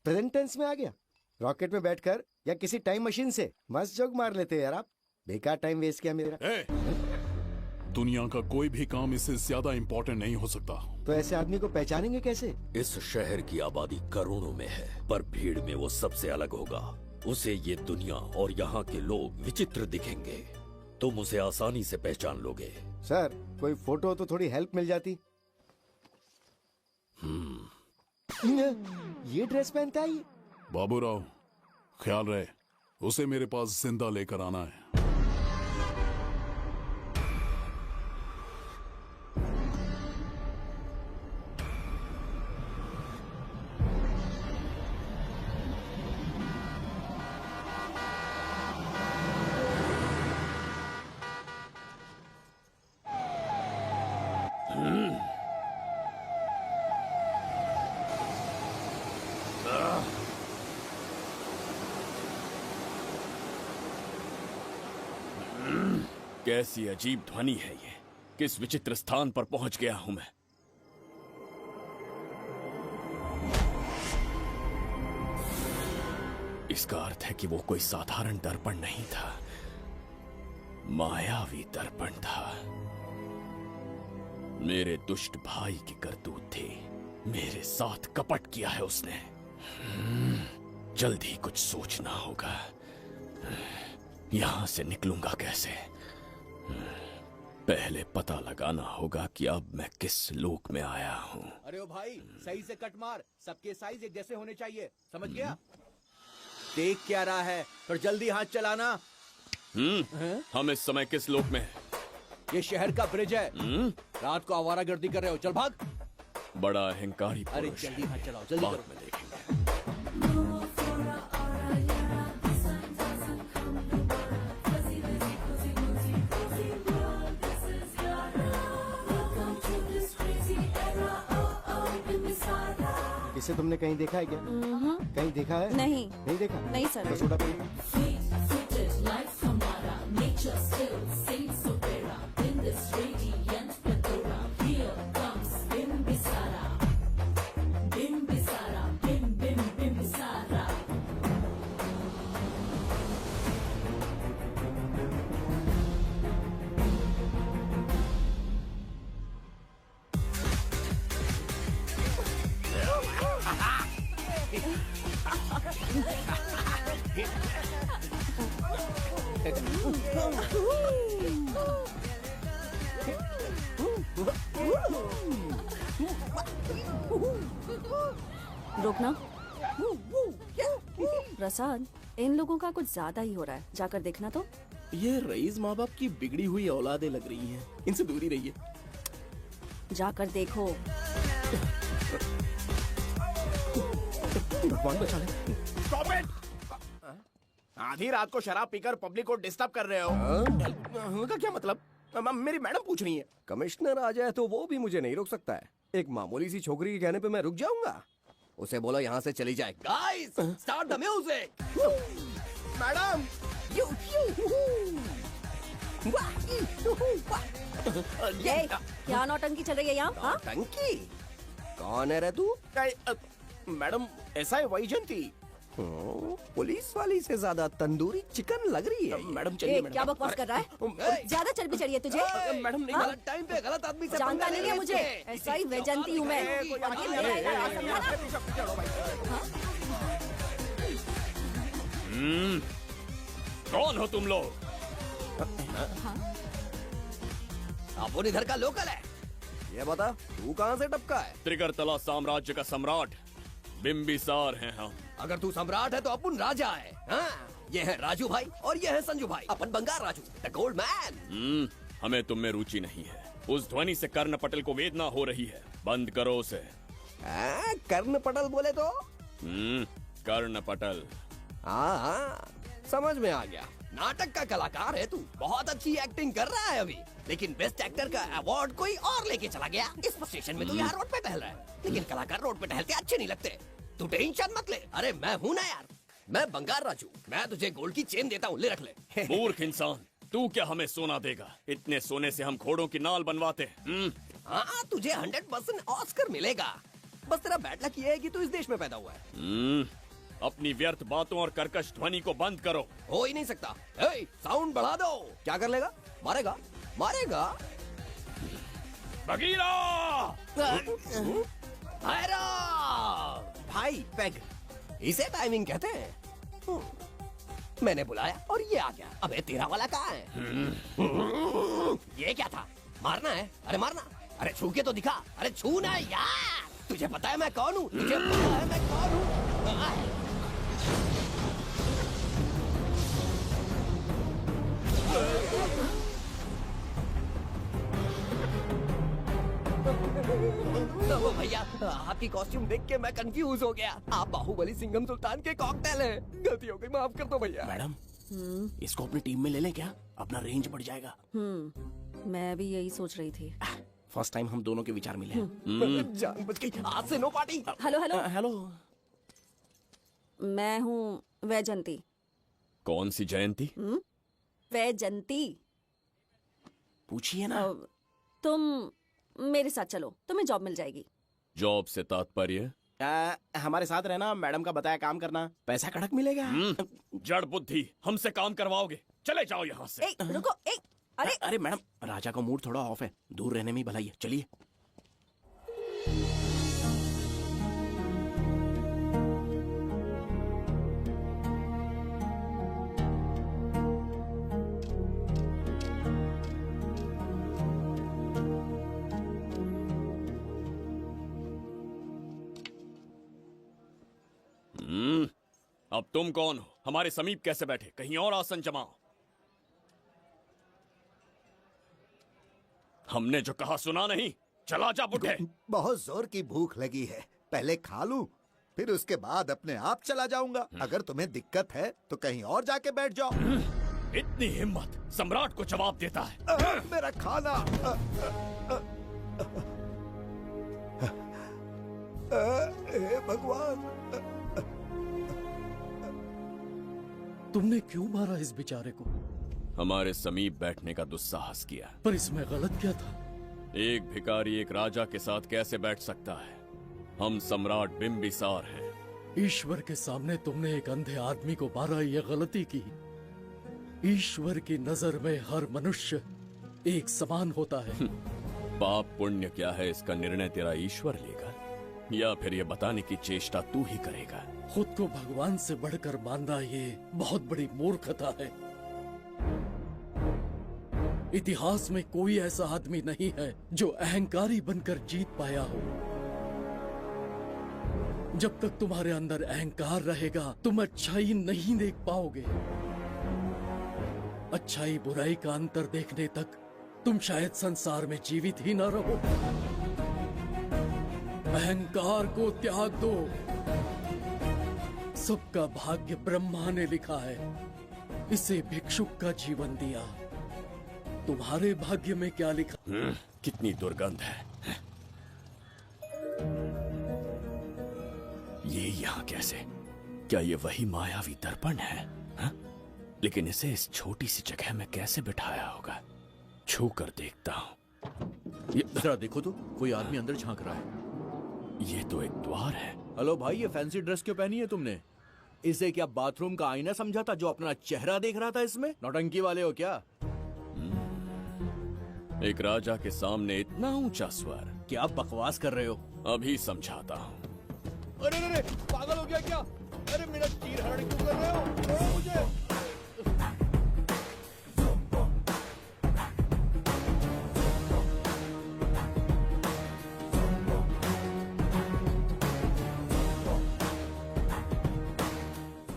प्रेजेंट टेंस में आ गया? रॉकेट में बैठकर या किसी टाइम मशीन से? मस्त जोक मार लेते यार आप। बेकार टाइम वेस्ट किया मेरा। दुनिया का कोई भी काम इससे ज्यादा इम्पोर्टेंट नहीं हो सकता। तो ऐसे आदमी को पहचानेंगे कैसे? इस शहर की आबादी करोड़ों में है, पर भीड़ में वो सबसे अलग होगा। उसे ये दुनिया और यहाँ के लोग विचित्र दिखेंगे। तुम उसे आसानी से पहचान लोगे। सर, कोई फोटो हो तो थोड़ी हेल्प मिल जाती। ये ड्रेस पहनता है ये? बाबूराव, ख्याल रहे, उसे मेरे पास जिंदा लेकर आना है। कैसी अजीब ध्वनि है ये। किस विचित्र स्थान पर पहुंच गया हूं मैं। इसका अर्थ है कि वो कोई साधारण दर्पण नहीं था, मायावी दर्पण था। मेरे दुष्ट भाई की करतूत थी। मेरे साथ कपट किया है उसने। जल्द ही कुछ सोचना होगा। यहां से निकलूंगा कैसे? पहले पता लगाना होगा कि अब मैं किस लोक में आया हूँ। अरे ओ भाई, सही से कट मार। सबके साइज एक जैसे होने चाहिए, समझ गया? देख क्या रहा है, पर जल्दी हाथ चलाना। हम इस समय किस लोक में हैं? ये शहर का ब्रिज है। रात को आवारागर्दी कर रहे हो, चल भाग। बड़ा अहंकारी अरे पुरुष जल्दी है। हाथ चलाओ, जल्दी बाद करो। में देखेंगे। इसे तुमने कहीं देखा है क्या? कहीं देखा है? नहीं। नहीं देखा? नहीं सर। तो सोडा पी। रुकना। प्रसाद, इन लोगों का कुछ ज्यादा ही हो रहा है, जाकर देखना तो। ये रईस माँ बाप की बिगड़ी हुई औलादें लग रही हैं, इनसे दूर ही रहिए। जाकर देखो। भगवान बचा ले। Stop it! आधी रात को शराब पीकर पब्लिक को डिस्टर्ब कर रहे हो। का क्या मतलब? मेरी मैडम पूछ रही है। कमिश्नर आ जाए तो वो भी मुझे नहीं रोक सकता है। एक मामूली सी छोकरी के कहने पे मैं रुक जाऊंगा? उसे बोलो यहाँ से चली जाए। Guys, start the music. Madam, क्या नौटंकी चल रही है यहाँ? हाँ? टंकी? कौन है रे तू? मैडम, ऐसा है वैजंती। पुलिस वाली से ज्यादा तंदूरी चिकन लग रही है। मैडम चलिए। क्या बकवास कर रहा है? ज्यादा चर्बी चढ़ी है तुझे? मैडम नहीं, हाँ? गलत टाइम पे गलत आदमी से जानता नहीं है मुझे, ऐसा ही वैजंती हूँ मैं। कौन हो तुम लोग? अपन इधर का लोकल है। ये बता, तू कहाँ से टपका है? त्रिगर्तला साम्राज्य का सम्राट बिम्बिसार हैं हम। अगर तू सम्राट है तो अपन राजा है। हाँ? ये है राजू भाई और ये है संजू भाई, अपन बंगार राजू, द गोल्ड मैन। हमें तुम में रुचि नहीं है। उस ध्वनि से कर्ण पटल को वेदना हो रही है, बंद करो उसे। कर्ण पटल बोले तो? कर्ण पटल। हाँ, समझ में आ गया। नाटक का कलाकार है तू, बहुत अच्छी एक्टिंग कर रहा है अभी, लेकिन बेस्ट एक्टर का अवार्ड कोई और लेके चला गया। इस स्टेशन में तू यहाँ रोड पे टहल रहा है, लेकिन कलाकार रोड पे टहलते अच्छे नहीं लगते। तू टेंशन मत ले। अरे मैं हूँ ना यार, मैं बंगार राजू, मैं तुझे गोल्ड की चेन देता हूँ, ले रख ले। मूर्ख इंसान, तू क्या हमें सोना देगा? इतने सोने से हम घोड़ों की नाल बनवाते। हाँ, तुझे 100% ऑस्कर मिलेगा। बस तेरा बैड लक ये है कि तू इस देश में पैदा हुआ है। अपनी व्यर्थ बातों और कर्कश ध्वनि को बंद करो। हो ही नहीं सकता। साउंड बढ़ा दो। क्या कर लेगा? मारेगा? मारेगा? बगीरा! भाई पैग, इसे टाइमिंग कहते हैं। मैंने बुलाया और ये आ गया। अबे तेरा वाला कहाँ है? ये क्या था? मारना है? अरे मारना। अरे छू के तो दिखा। अरे छू ना यार। तुझे पता है मैं कौन हूँ? तुझे पता है मैं कौन हूँ? भैया, आपकी कॉस्ट्यूम देख के मैं कंफ्यूज हो गया। आप बाहुबली सिंघम सुल्तान के कॉकटेल हैं। गलती हो गई, माफ कर दो भैया। मैडम, इसको अपनी टीम में ले लें क्या? अपना रेंज बढ़ जाएगा। मैं भी यही सोच रही थी। फर्स्ट टाइम हम दोनों के विचार मिले। जान बच गई। आज से no party. Hello hello hello, मैं हूँ वैजंती। कौन सी जयंती? वैजंती। पूछिए ना। तुम मेरे साथ चलो, तुम्हें जॉब मिल जाएगी। जॉब से तात्पर्य? हमारे साथ रहना, मैडम का बताया काम करना, पैसा कड़क मिलेगा। जड़ बुद्धि, हमसे काम करवाओगे? चले जाओ यहाँ से। रुको। अरे मैडम, राजा का मूड थोड़ा ऑफ है, दूर रहने में ही भलाई है। चलिए। अब तुम कौन हो? हमारे समीप कैसे बैठे? कहीं और आसन जमाओ। हमने जो कहा सुना नहीं? चला जा बुढ़े। बहुत जोर की भूख लगी है, पहले खा लूं, फिर उसके बाद अपने आप चला जाऊंगा। अगर तुम्हें दिक्कत है तो कहीं और जाके बैठ जाओ। इतनी हिम्मत, सम्राट को जवाब देता है। मेरा खाना। हे भगवान, तुमने क्यों मारा इस बेचारे को? हमारे समीप बैठने का दुस्साहस किया। पर इसमें गलत क्या था? एक भिखारी एक राजा के साथ कैसे बैठ सकता है? हम सम्राट बिम्बिसार हैं। ईश्वर के सामने तुमने एक अंधे आदमी को मारा, ये गलती की। ईश्वर की नजर में हर मनुष्य एक समान होता है। पाप पुण्य क्या है, इसका निर्णय तेरा ईश्वर लेगा या फिर ये बताने की चेष्टा तू ही करेगा? खुद को भगवान से बढ़कर मानना ये बहुत बड़ी मूर्खता है। इतिहास में कोई ऐसा आदमी नहीं है जो अहंकारी बनकर जीत पाया हो। जब तक तुम्हारे अंदर अहंकार रहेगा तुम अच्छाई नहीं देख पाओगे। अच्छाई बुराई का अंतर देखने तक तुम शायद संसार में जीवित ही न रहो। अहंकार को त्याग दो। सबका भाग्य ब्रह्मा ने लिखा है, इसे भिक्षुक का जीवन दिया। तुम्हारे भाग्य में क्या लिखा? कितनी दुर्गंध है। ये यहाँ कैसे? क्या ये वही मायावी दर्पण है? हा? लेकिन इसे इस छोटी सी जगह में कैसे बिठाया होगा? छू कर देखता हूँ। जरा देखो तो, कोई आदमी अंदर झांक रहा है। ये तो एक द्वार है। हेलो भाई, ये फैंसी ड्रेस क्यों पहनी है तुमने? इसे क्या बाथरूम का आईना समझा था जो अपना चेहरा देख रहा था इसमें? नौटंकी वाले हो क्या? एक राजा के सामने इतना ऊंचा स्वर। क्या बकवास कर रहे हो? अभी समझाता हूँ। अरे अरे पागल हो गया क्या? अरे मेरा चीर हरण क्यों कर रहे हो? छोड़ो मुझे।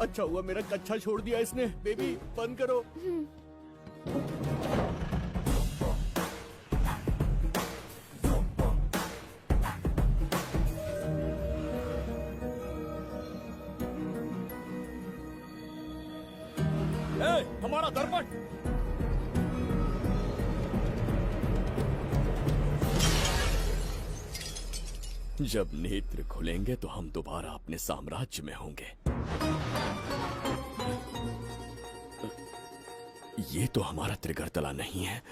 अच्छा हुआ मेरा कच्छा छोड़ दिया इसने। बेबी बंद करो। हमारा दर्पण। जब नेत्र खुलेंगे तो हम दोबारा अपने साम्राज्य में होंगे। ये तो हमारा त्रिगर्तला नहीं है।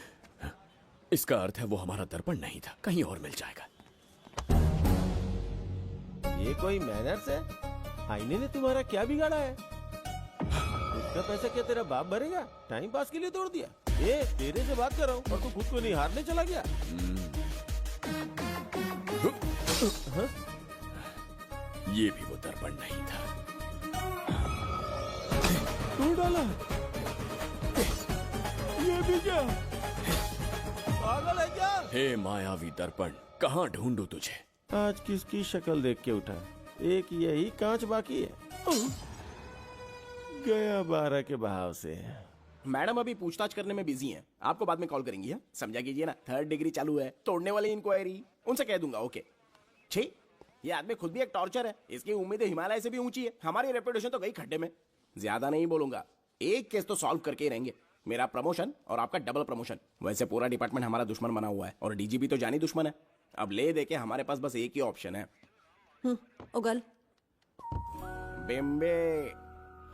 इसका अर्थ है वो हमारा दर्पण नहीं था, कहीं और मिल जाएगा। ये कोई मैनर्स है? आईने ने तुम्हारा क्या बिगाड़ा है? उसका पैसा क्या तेरा बाप भरेगा? टाइम पास के लिए तोड़ दिया। ये तेरे से बात कर रहा हूँ और तू खुद को नहीं हारने चला गया। हाँ? ये भी वो दर्पण नहीं था। तू डाला? ये भी क्या? पागल है क्या? हे मायावी दर्पण, कहाँ ढूंढूं तुझे? आज किसकी शक्ल देख के उठा? एक यही कांच बाकी है। गया 12 के बहाव से। मैडम अभी पूछताछ करने में बिजी हैं। आपको बाद में कॉल करेंगी। है समझा कीजिए ना, 3rd डिग्री चालू है। तोड़ने वाली इंक्वायरी उनसे कह दूंगा। ओके। छी, ये आदमी खुद भी एक टॉर्चर है। इसकी उम्मीदें हिमालय से भी ऊंची है। हमारी रेपुटेशन तो गई खड्डे में। ज्यादा नहीं बोलूंगा, एक केस तो सॉल्व करके ही रहेंगे। मेरा प्रमोशन और आपका डबल प्रमोशन। वैसे पूरा डिपार्टमेंट हमारा दुश्मन बना हुआ है और डीजीपी तो जानी दुश्मन है। अब ले दे के हमारे पास बस एक ही ऑप्शन है। उगल बिम्बे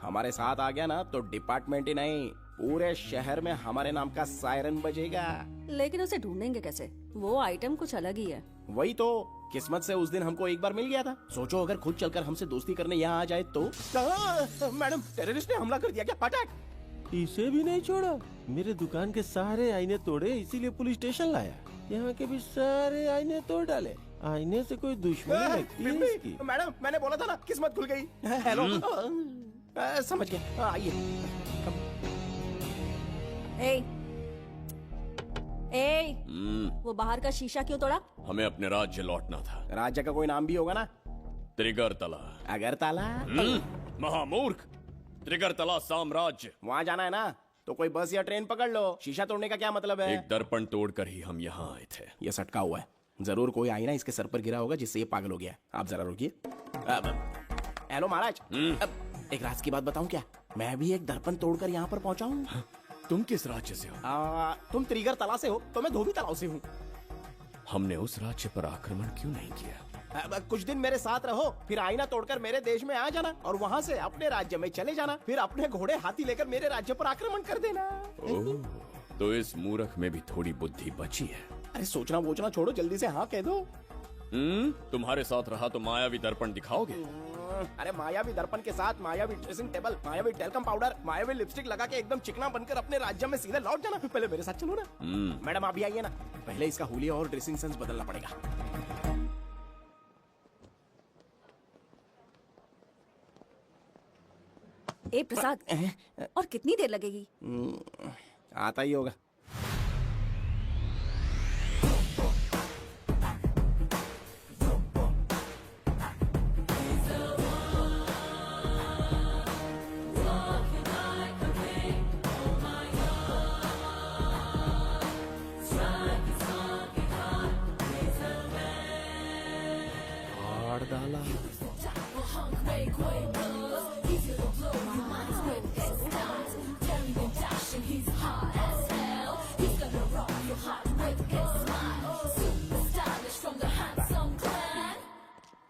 हमारे साथ आ गया ना तो डिपार्टमेंट ही नहीं पूरे शहर में हमारे नाम का सायरन बजेगा। लेकिन उसे ढूंढेंगे कैसे? वो आइटम कुछ अलग ही है। वही तो, किस्मत से उस दिन हमको एक बार मिल गया था। सोचो अगर खुद चलकर हमसे दोस्ती करने यहाँ आ जाए तो। मैडम, टेररिस्ट ने हमला कर दिया क्या? पटाक। इसे भी नहीं छोड़ा। मेरे दुकान के सारे आईने तोड़े, इसीलिए पुलिस स्टेशन लाया। यहाँ के भी सारे आईने तोड़ डाले। आईने से कोई दुश्मनी लगती है इसकी? मैडम, मैंने बोला था ना, किस्मत खुल गई। हेलो। समझ गए, आइए। वो बाहर का शीशा क्यों तोड़ा? हमें अपने राज्य लौटना था। राज्य का कोई नाम भी होगा ना? त्रिगर्तला। अगरतला? महामूर्ख, त्रिगर्तला साम्राज्य। वहाँ जाना है ना तो कोई बस या ट्रेन पकड़ लो। शीशा तोड़ने का क्या मतलब है? एक दर्पण तोड़कर ही हम यहाँ आए थे। ये सटका हुआ है, जरूर कोई आईना इसके सर पर गिरा होगा जिससे ये पागल हो गया। आप जरा रुकिए। हेलो महाराज, एक राज की बात बताऊं क्या? मैं भी एक दर्पण तोड़कर यहाँ पर पहुँचा हूँ। तुम किस राज्य से हो? तुम त्रिगर्तला से हो तो मैं धोबी तालाब से हूँ। हमने उस राज्य पर आक्रमण क्यों नहीं किया? कुछ दिन मेरे साथ रहो, फिर आईना तोड़कर मेरे देश में आ जाना और वहाँ से अपने राज्य में चले जाना। फिर अपने घोड़े हाथी लेकर मेरे राज्य पर आक्रमण कर देना। ओह, तो इस मूर्ख में भी थोड़ी बुद्धि बची है। अरे सोचना वोचना छोड़ो, जल्दी से हाँ कह दो। तुम्हारे साथ रहा तो मायावी दर्पण दिखाओगे? अरे मायावी दर्पण के साथ मायावी ड्रेसिंग टेबल, मायावी टेल्कम पाउडर, मायावी लिपस्टिक लगा के एकदम चिकना बनकर अपने राज्य में सीधे लौट जाना। पहले मेरे साथ चलो ना। मैडम आप भी आइए ना, पहले इसका हुलिया और ड्रेसिंग सेंस बदलना पड़ेगा। ए प्रसाद, और कितनी देर लगेगी? आता ही होगा।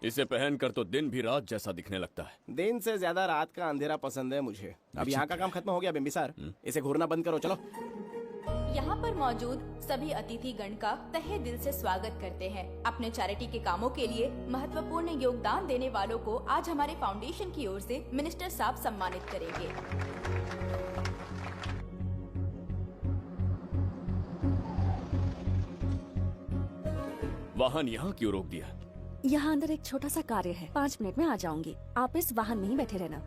इसे पहनकर तो दिन भी रात जैसा दिखने लगता है। दिन से ज्यादा रात का अंधेरा पसंद है मुझे। अब यहाँ का काम खत्म हो गया बिम्बिसार, इसे घूरना बंद करो, चलो। यहाँ पर मौजूद सभी अतिथि गण का तहे दिल से स्वागत करते हैं। अपने चैरिटी के कामों के लिए महत्वपूर्ण योगदान देने वालों को आज हमारे फाउंडेशन की ओर से मिनिस्टर साहब सम्मानित करेंगे। वाहन यहाँ क्यों रोक दिया? यहाँ अंदर एक छोटा सा कार्य है, 5 मिनट में आ जाऊंगी। आप इस वाहन में ही बैठे रहना।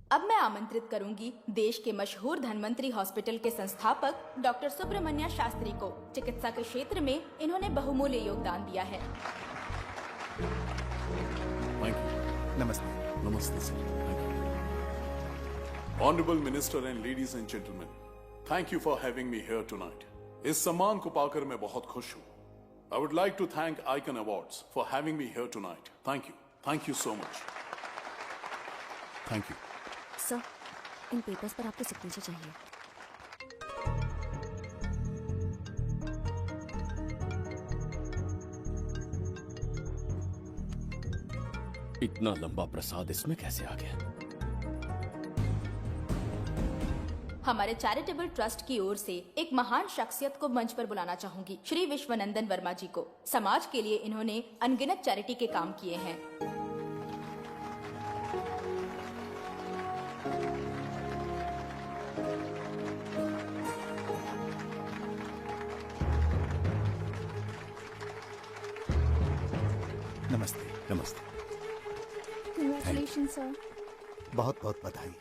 अब मैं आमंत्रित करूंगी देश के मशहूर धन्वंतरी हॉस्पिटल के संस्थापक डॉक्टर सुब्रमण्य शास्त्री को। चिकित्सा के क्षेत्र में इन्होंने बहुमूल्य योगदान दिया है। नमस्ते। नमस्ते sir. Honorable Minister and ladies and gentlemen, thank you for having me here tonight. इस सम्मान को पाकर मैं बहुत खुश हूँ। I would like to thank Icon Awards for having me here tonight. Thank you. Thank you so much. Thank you. Sir, in papers पर आपके सिग्नेचर चाहिए। इतना लंबा प्रसाद इसमें कैसे आ गया? हमारे चैरिटेबल ट्रस्ट की ओर से एक महान शख्सियत को मंच पर बुलाना चाहूंगी, श्री विश्वनंदन वर्मा जी को। समाज के लिए इन्होंने अनगिनत चैरिटी के काम किए हैं। नमस्ते। नमस्ते। Congratulations, sir. बहुत बहुत बधाई।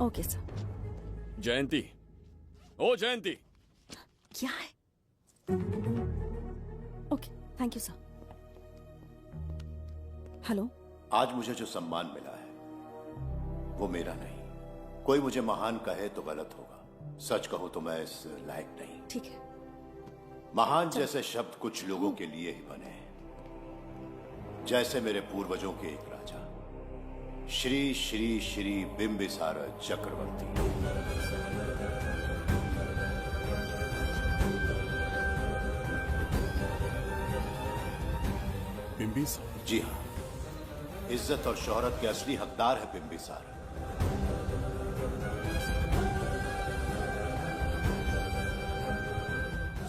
Okay sir. जयंती, ओ जयंती। क्या है? Okay, thank you sir. Hello. आज मुझे जो सम्मान मिला है वो मेरा नहीं। कोई मुझे महान कहे तो गलत होगा, सच कहो तो मैं इस लायक नहीं। ठीक है। महान जैसे शब्द कुछ लोगों के लिए ही बने हैं, जैसे मेरे पूर्वजों के एक राजा श्री श्री श्री बिंबिसार चक्रवर्ती। बिंबिसार? जी हाँ, इज्जत और शोहरत के असली हकदार है बिंबिसार।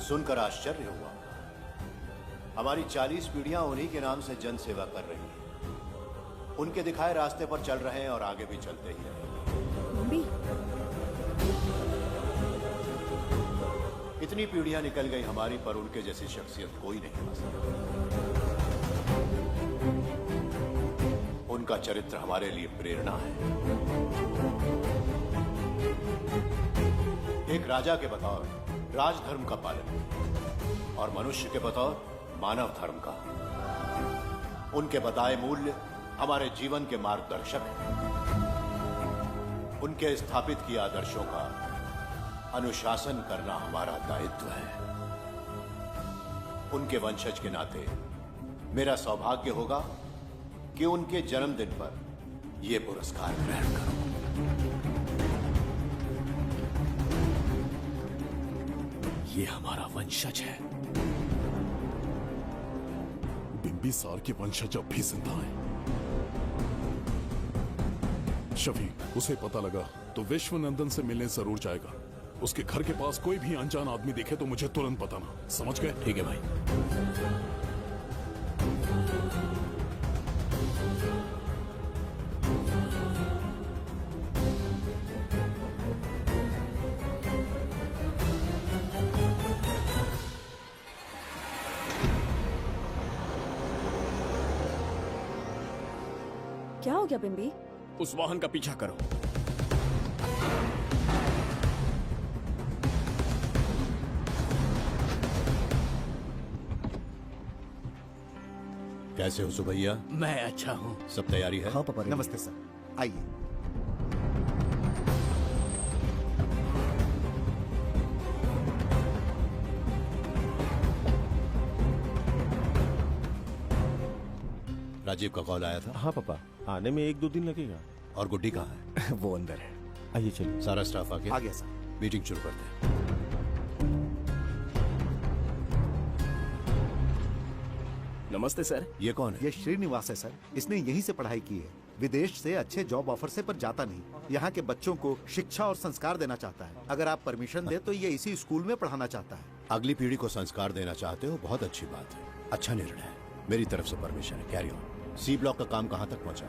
सुनकर आश्चर्य हुआ। हमारी 40 पीढ़ियां उन्हीं के नाम से जन सेवा कर रही हैं। उनके दिखाए रास्ते पर चल रहे हैं और आगे भी चलते ही रहेंगे। इतनी पीढ़ियां निकल गई हमारी, पर उनके जैसी शख्सियत कोई नहीं आ सकती। उनका चरित्र हमारे लिए प्रेरणा है। एक राजा के बतौर राजधर्म का पालन और मनुष्य के बतौर मानव धर्म का। उनके बताए मूल्य हमारे जीवन के मार्गदर्शक हैं। उनके स्थापित किए आदर्शों का अनुशासन करना हमारा दायित्व है। उनके वंशज के नाते मेरा सौभाग्य होगा कि उनके जन्मदिन पर यह पुरस्कार ग्रहण करूं। ये हमारा वंशज है। बिंबिसार के वंशज अब भी जिंदा हैं। शफीक, उसे पता लगा तो विश्वनंदन से मिलने जरूर जाएगा। उसके घर के पास कोई भी अनजान आदमी दिखे तो मुझे तुरंत बताना। समझ गए? ठीक है भाई। क्या हो गया बिम्बी? उस वाहन का पीछा करो। कैसे हो सुबैया? मैं अच्छा हूँ। सब तैयारी है? हाँ पापा। नमस्ते सर, आइए। राजीव का कॉल आया था? हाँ पापा, आने में 1-2 दिन लगेगा। और गुड्डी कहाँ है? वो अंदर है। आइए चलिए। सारा स्टाफ आ गया? आ गया सर। मीटिंग शुरू करते हैं। नमस्ते सर। ये कौन है? ये श्रीनिवास है सर। इसने यहीं से पढ़ाई की है। विदेश से अच्छे जॉब ऑफर से पर जाता नहीं। यहाँ के बच्चों को शिक्षा और संस्कार देना चाहता है। अगर आप परमिशन दे तो ये इसी स्कूल में पढ़ाना चाहता है। अगली पीढ़ी को संस्कार देना चाहते हो, बहुत अच्छी बात है। अच्छा निर्णय है। मेरी तरफ से परमिशन है। Carry on. सी ब्लॉक का काम कहाँ तक पहुँचा?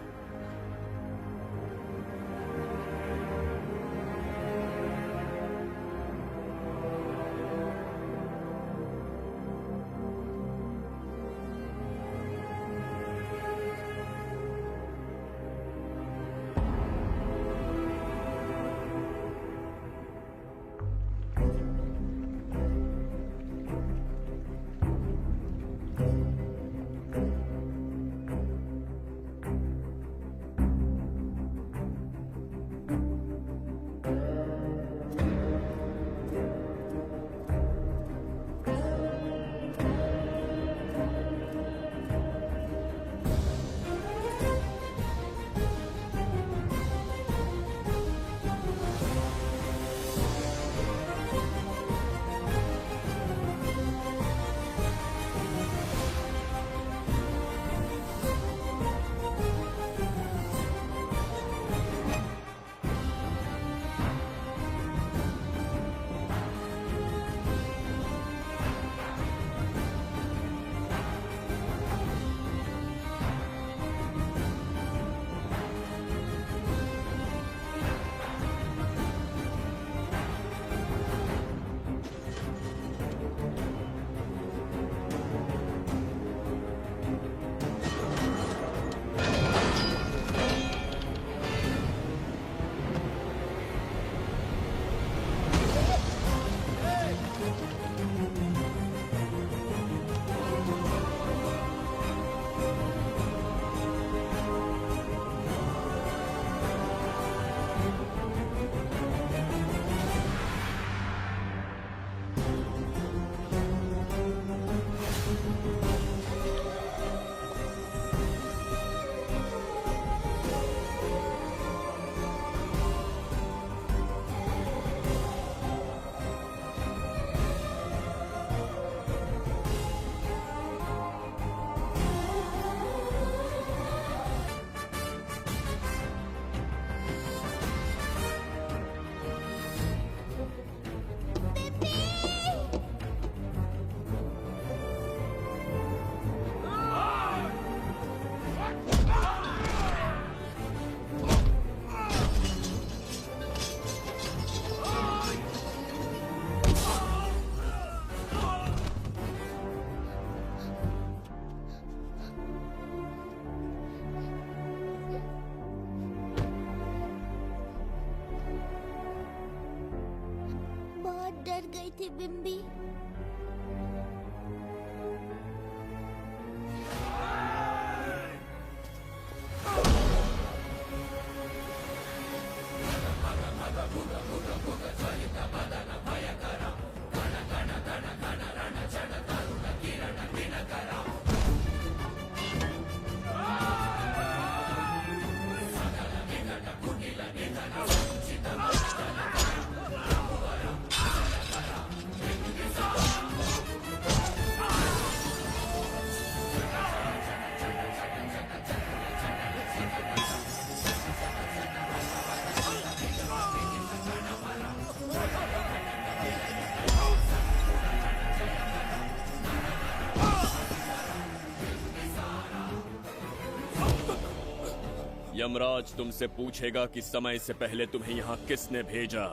थी बिम्बी। यमराज तुमसे पूछेगा कि समय से पहले तुम्हें यहाँ किसने भेजा।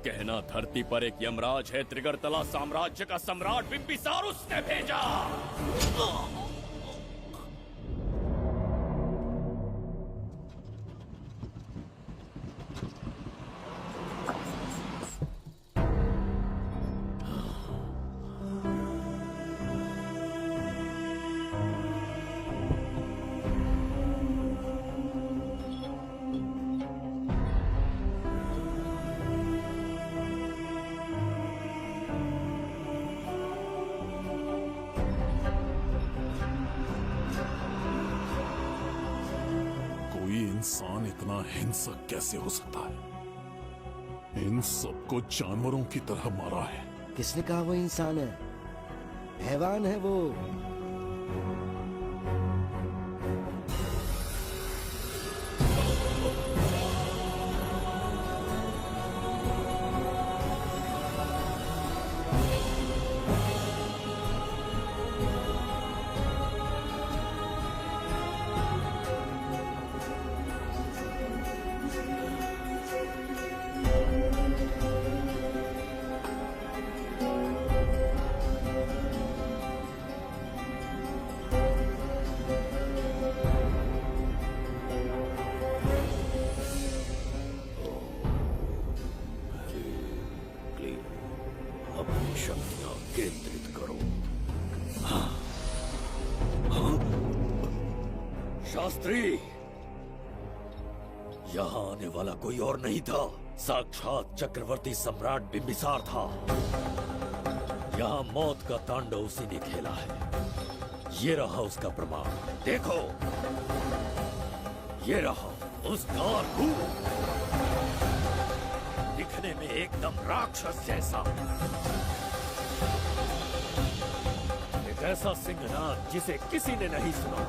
कहना धरती पर एक यमराज है, त्रिगर्तला साम्राज्य का सम्राट बिम्बिसार उसने भेजा। इंसान इतना हिंसक कैसे हो सकता है? इन सबको जानवरों की तरह मारा है। किसने कहा वो इंसान है? हैवान है वो। अपनी शक्तियां केंद्रित करो। शास्त्री, यहां आने वाला कोई और नहीं था, साक्षात चक्रवर्ती सम्राट बिंबिसार था। यहां मौत का तांडव उसी ने खेला है। ये रहा उसका प्रमाण, देखो। ये रहा उसका रूप, दिखने में एकदम राक्षस जैसा। एक ऐसा सिंहनाद जिसे किसी ने नहीं सुना।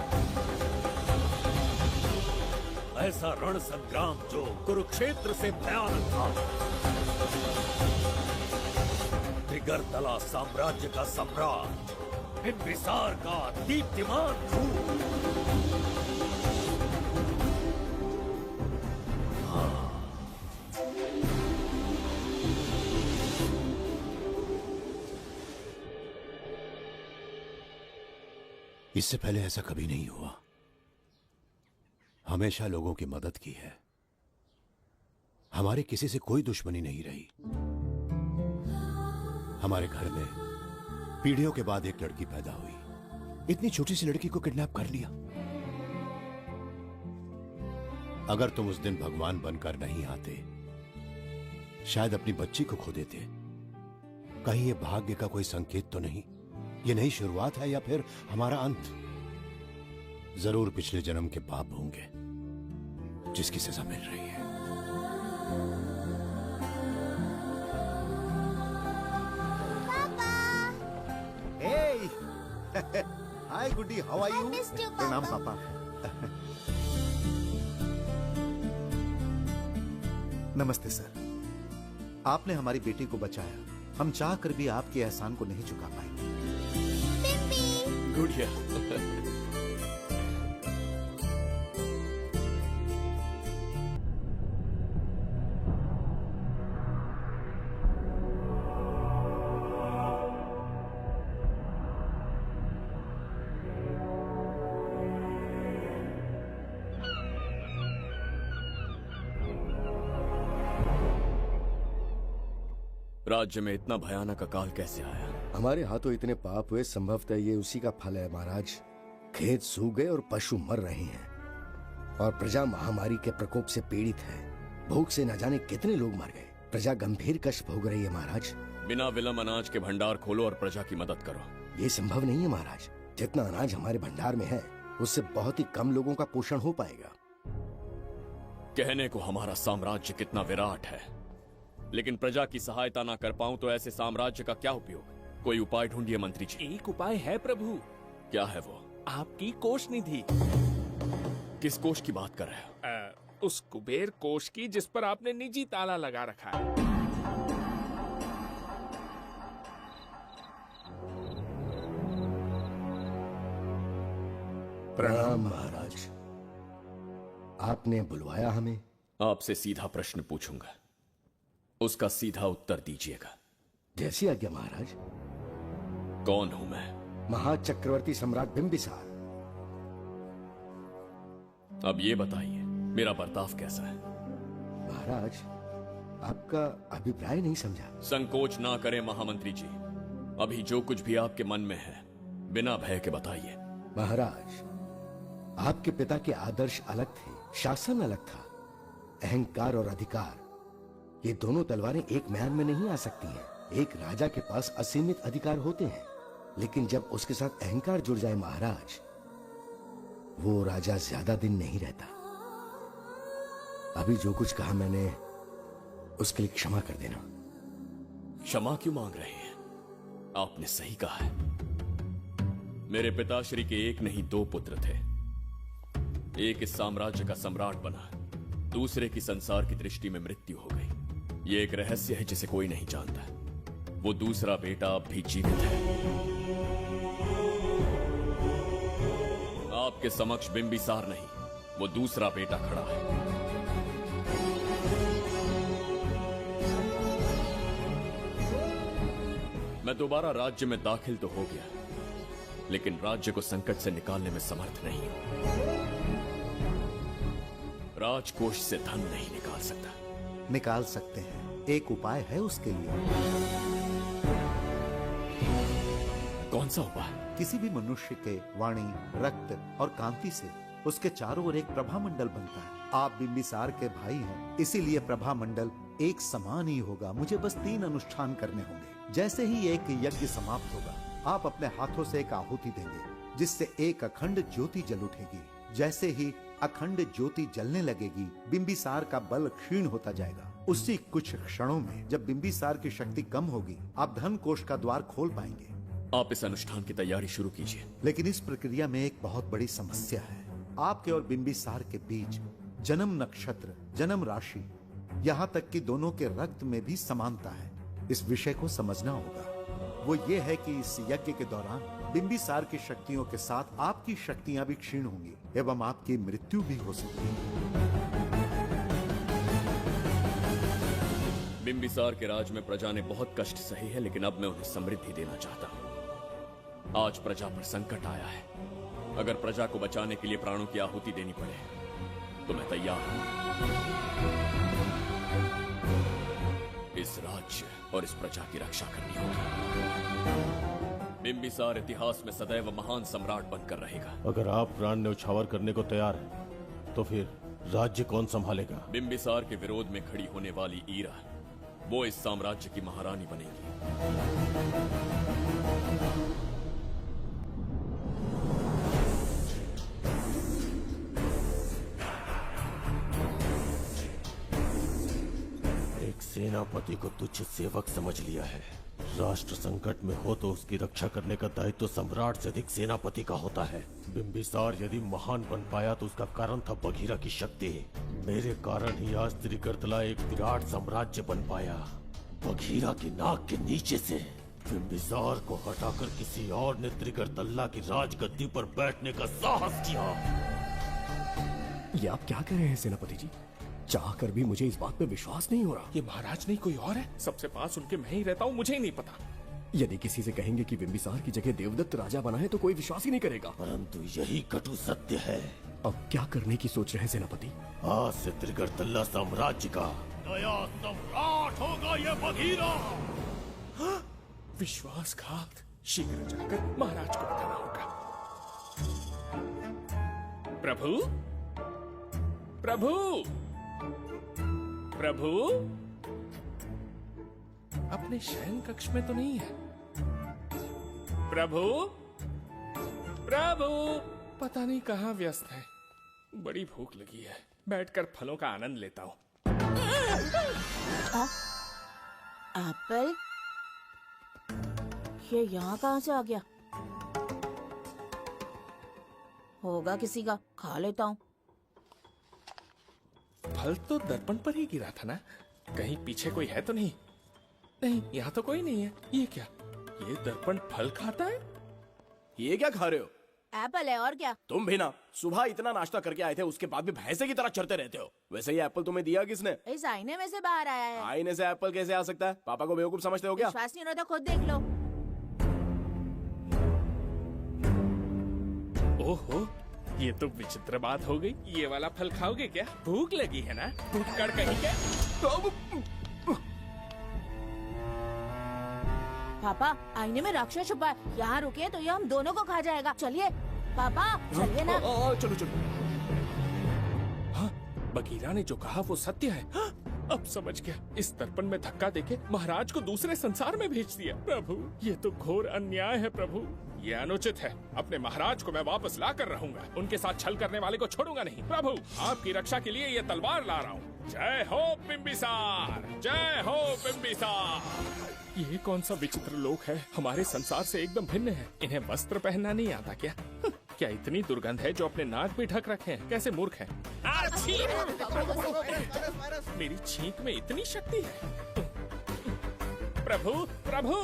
ऐसा रण संग्राम जो कुरुक्षेत्र से भयानक था। त्रिगर्तला साम्राज्य का सम्राट, बिंबिसार का दीप्तिमान रूप। इससे पहले ऐसा कभी नहीं हुआ। हमेशा लोगों की मदद की है। हमारे किसी से कोई दुश्मनी नहीं रही। हमारे घर में पीढ़ियों के बाद एक लड़की पैदा हुई। इतनी छोटी सी लड़की को किडनैप कर लिया। अगर तुम उस दिन भगवान बनकर नहीं आते, शायद अपनी बच्ची को खो देते। कहीं ये भाग्य का कोई संकेत तो नहीं? ये नई शुरुआत है या फिर हमारा अंत? जरूर पिछले जन्म के पाप होंगे जिसकी सजा मिल रही है। हाय गुड्डी, हाउ आर यू? प्रणाम पापा। नमस्ते सर। आपने हमारी बेटी को बचाया। हम चाह कर भी आपके एहसान को नहीं चुका पाएंगे। गुड़िया। राज्य में इतना भयानक अकाल कैसे आया? हमारे हाथों इतने पाप हुए, संभवतः ये उसी का फल है महाराज। खेत सूख गए और पशु मर रहे हैं और प्रजा महामारी के प्रकोप से पीड़ित है। भूख से न जाने कितने लोग मर गए। प्रजा गंभीर कष्ट भोग रही है महाराज। बिना विलंब अनाज के भंडार खोलो और प्रजा की मदद करो। ये संभव नहीं है महाराज। जितना अनाज हमारे भंडार में है, उससे बहुत ही कम लोगों का पोषण हो पाएगा। कहने को हमारा साम्राज्य कितना विराट है, लेकिन प्रजा की सहायता ना कर पाऊं तो ऐसे साम्राज्य का क्या उपयोग? कोई उपाय ढूंढिए मंत्री जी। एक उपाय है प्रभु। क्या है वो? आपकी कोष निधि। किस कोष की बात कर रहे हो? उस कुबेर कोष की जिस पर आपने निजी ताला लगा रखा है। प्रणाम महाराज। आपने बुलवाया हमें? आपसे सीधा प्रश्न पूछूंगा, उसका सीधा उत्तर दीजिएगा। जैसी आज्ञा महाराज। कौन हूं मैं? महाचक्रवर्ती सम्राट बिंबिसार। अब ये बताइए, मेरा बर्ताव कैसा है? महाराज, आपका अभिप्राय नहीं समझा। संकोच ना करें महामंत्री जी। अभी जो कुछ भी आपके मन में है, बिना भय के बताइए। महाराज, आपके पिता के आदर्श अलग थे, शासन अलग था। अहंकार और अधिकार, ये दोनों तलवारें एक म्यान में नहीं आ सकती हैं। एक राजा के पास असीमित अधिकार होते हैं, लेकिन जब उसके साथ अहंकार जुड़ जाए महाराज, वो राजा ज्यादा दिन नहीं रहता। अभी जो कुछ कहा मैंने उसके लिए क्षमा कर देना। क्षमा क्यों मांग रहे हैं? आपने सही कहा है। मेरे पिताश्री के एक नहीं दो पुत्र थे। एक इस साम्राज्य का सम्राट बना, दूसरे की संसार की दृष्टि में मृत्यु हो गई। ये एक रहस्य है जिसे कोई नहीं जानता। वो दूसरा बेटा अब भी जीवित है। आपके समक्ष बिंबिसार नहीं, वो दूसरा बेटा खड़ा है। मैं दोबारा राज्य में दाखिल तो हो गया, लेकिन राज्य को संकट से निकालने में समर्थ नहीं हूं। राजकोष से धन नहीं निकाल सकता। निकाल सकते हैं, एक उपाय है उसके लिए। कौन सा उपाय? किसी भी मनुष्य के वाणी, रक्त और कांति से उसके चारों ओर एक प्रभामंडल बनता है। आप बिंबिसार के भाई हैं, इसीलिए प्रभामंडल एक समान ही होगा। मुझे बस 3 अनुष्ठान करने होंगे। जैसे ही एक यज्ञ समाप्त होगा, आप अपने हाथों से एक आहुति देंगे, जिससे एक अखंड ज्योति जल उठेगी। जैसे ही अखंड ज्योति जलने लगेगी, बिंबिसार का बल क्षीण होता जाएगा। उसी कुछ क्षणों में जब बिंबिसार की शक्ति कम होगी, आप धन कोष का द्वार खोल पाएंगे। आप इस अनुष्ठान की तैयारी शुरू कीजिए। लेकिन इस प्रक्रिया में एक बहुत बड़ी समस्या है। आपके और बिंबिसार के बीच जन्म नक्षत्र, जन्म राशि, यहाँ तक कि दोनों के रक्त में भी समानता है। इस विषय को समझना होगा। वो ये है कि इस यज्ञ के दौरान बिंबिसार की शक्तियों के साथ आपकी शक्तियां भी क्षीण होंगी एवं आपकी मृत्यु भी हो सकती है। बिंबिसार के राज में प्रजा ने बहुत कष्ट सहे हैं, लेकिन अब मैं उन्हें समृद्धि देना चाहता हूँ। आज प्रजा पर संकट आया है। अगर प्रजा को बचाने के लिए प्राणों की आहुति देनी पड़े तो मैं तैयार हूं। इस राज्य और इस प्रजा की रक्षा करनी होगी। बिंबिसार इतिहास में सदैव महान सम्राट बनकर रहेगा। अगर आप प्राण न्यौछावर करने को तैयार हैं, तो फिर राज्य कौन संभालेगा? बिंबिसार के विरोध में खड़ी होने वाली ईरा, वो इस साम्राज्य की महारानी बनेगी। सेनापति को तुच्छ सेवक समझ लिया है। राष्ट्र संकट में हो तो उसकी रक्षा करने का दायित्व तो सम्राट से अधिक सेनापति का होता है। बिंबिसार यदि महान बन पाया तो उसका कारण था बघीरा की शक्ति। मेरे कारण ही आज त्रिगर्तला एक विराट साम्राज्य बन पाया। बघीरा की नाक के नीचे से बिंबिसार को हटाकर किसी और ने त्रिगर्तला की राजगद्दी पर बैठने का साहस किया। ये आप क्या कह रहे हैं सेनापति जी? चाहकर भी मुझे इस बात पे विश्वास नहीं हो रहा। ये महाराज नहीं कोई और है। सबसे पास उनके मैं ही रहता हूँ, मुझे ही नहीं पता। यदि किसी से कहेंगे कि बिंबिसार की जगह देवदत्त राजा बना है तो कोई विश्वास ही नहीं करेगा। परंतु यही कटु सत्य है। अब क्या करने की सोच रहे हैं सेनापति? आज से त्रिगर्तला साम्राज्य का नया सम्राट होगा ये बघीरा। विश्वासघात। शीघ्र जाकर महाराज को बताना होगा। प्रभु, प्रभु, प्रभु, अपने शयन कक्ष में तो नहीं है। प्रभु, प्रभु, पता नहीं कहाँ व्यस्त है। बड़ी भूख लगी है, बैठकर फलों का आनंद लेता हूँ। एप्पल? ये यहाँ कहाँ से आ गया? होगा किसी का, खा लेता हूँ। फल तो दर्पण पर ही गिरा था ना? कहीं पीछे कोई है तो नहीं? नहीं, यहाँ तो कोई नहीं है। ये क्या? ये दर्पण फल खाता है? ये क्या खा रहे हो? एप्पल है और क्या? तुम भी ना सुबह इतना नाश्ता करके आए थे, उसके बाद भी भैंसे की तरह चरते रहते हो। वैसे ये एप्पल तुम्हें दिया किसने? इस आईने में से बाहर आया है। आईने से एप्पल कैसे आ सकता है? पापा को बेवकूफ समझते हो क्या? विश्वास नहीं हो रहा तो खुद देख लो। ओहो, ये तो विचित्र बात हो गई। ये वाला फल खाओगे क्या? भूख लगी है ना? भूखड़ कहीं के? पापा, आईने में राक्षस छुपा है। यहाँ रुके तो ये हम दोनों को खा जाएगा। चलिए पापा, चलिए ना। चलो चलो। हाँ, बघीरा ने जो कहा वो सत्य है। हाँ, अब समझ गया। इस दर्पण में धक्का देके महाराज को दूसरे संसार में भेज दिया। प्रभु, ये तो घोर अन्याय है। प्रभु, ये अनुचित है। अपने महाराज को मैं वापस ला कर रहूंगा। उनके साथ छल करने वाले को छोड़ूंगा नहीं। प्रभु, आपकी रक्षा के लिए ये तलवार ला रहा हूँ। जय हो बिम्बिसार, जय हो बिम्बिसार। ये कौन सा विचित्र लोक है, हमारे संसार से एकदम भिन्न है। इन्हें वस्त्र पहनना नहीं आता क्या? क्या इतनी दुर्गंध है जो अपने नाक भी ढक रखे हैं? कैसे मूर्ख हैं। मेरी छींक में इतनी शक्ति है। प्रभु, प्रभु,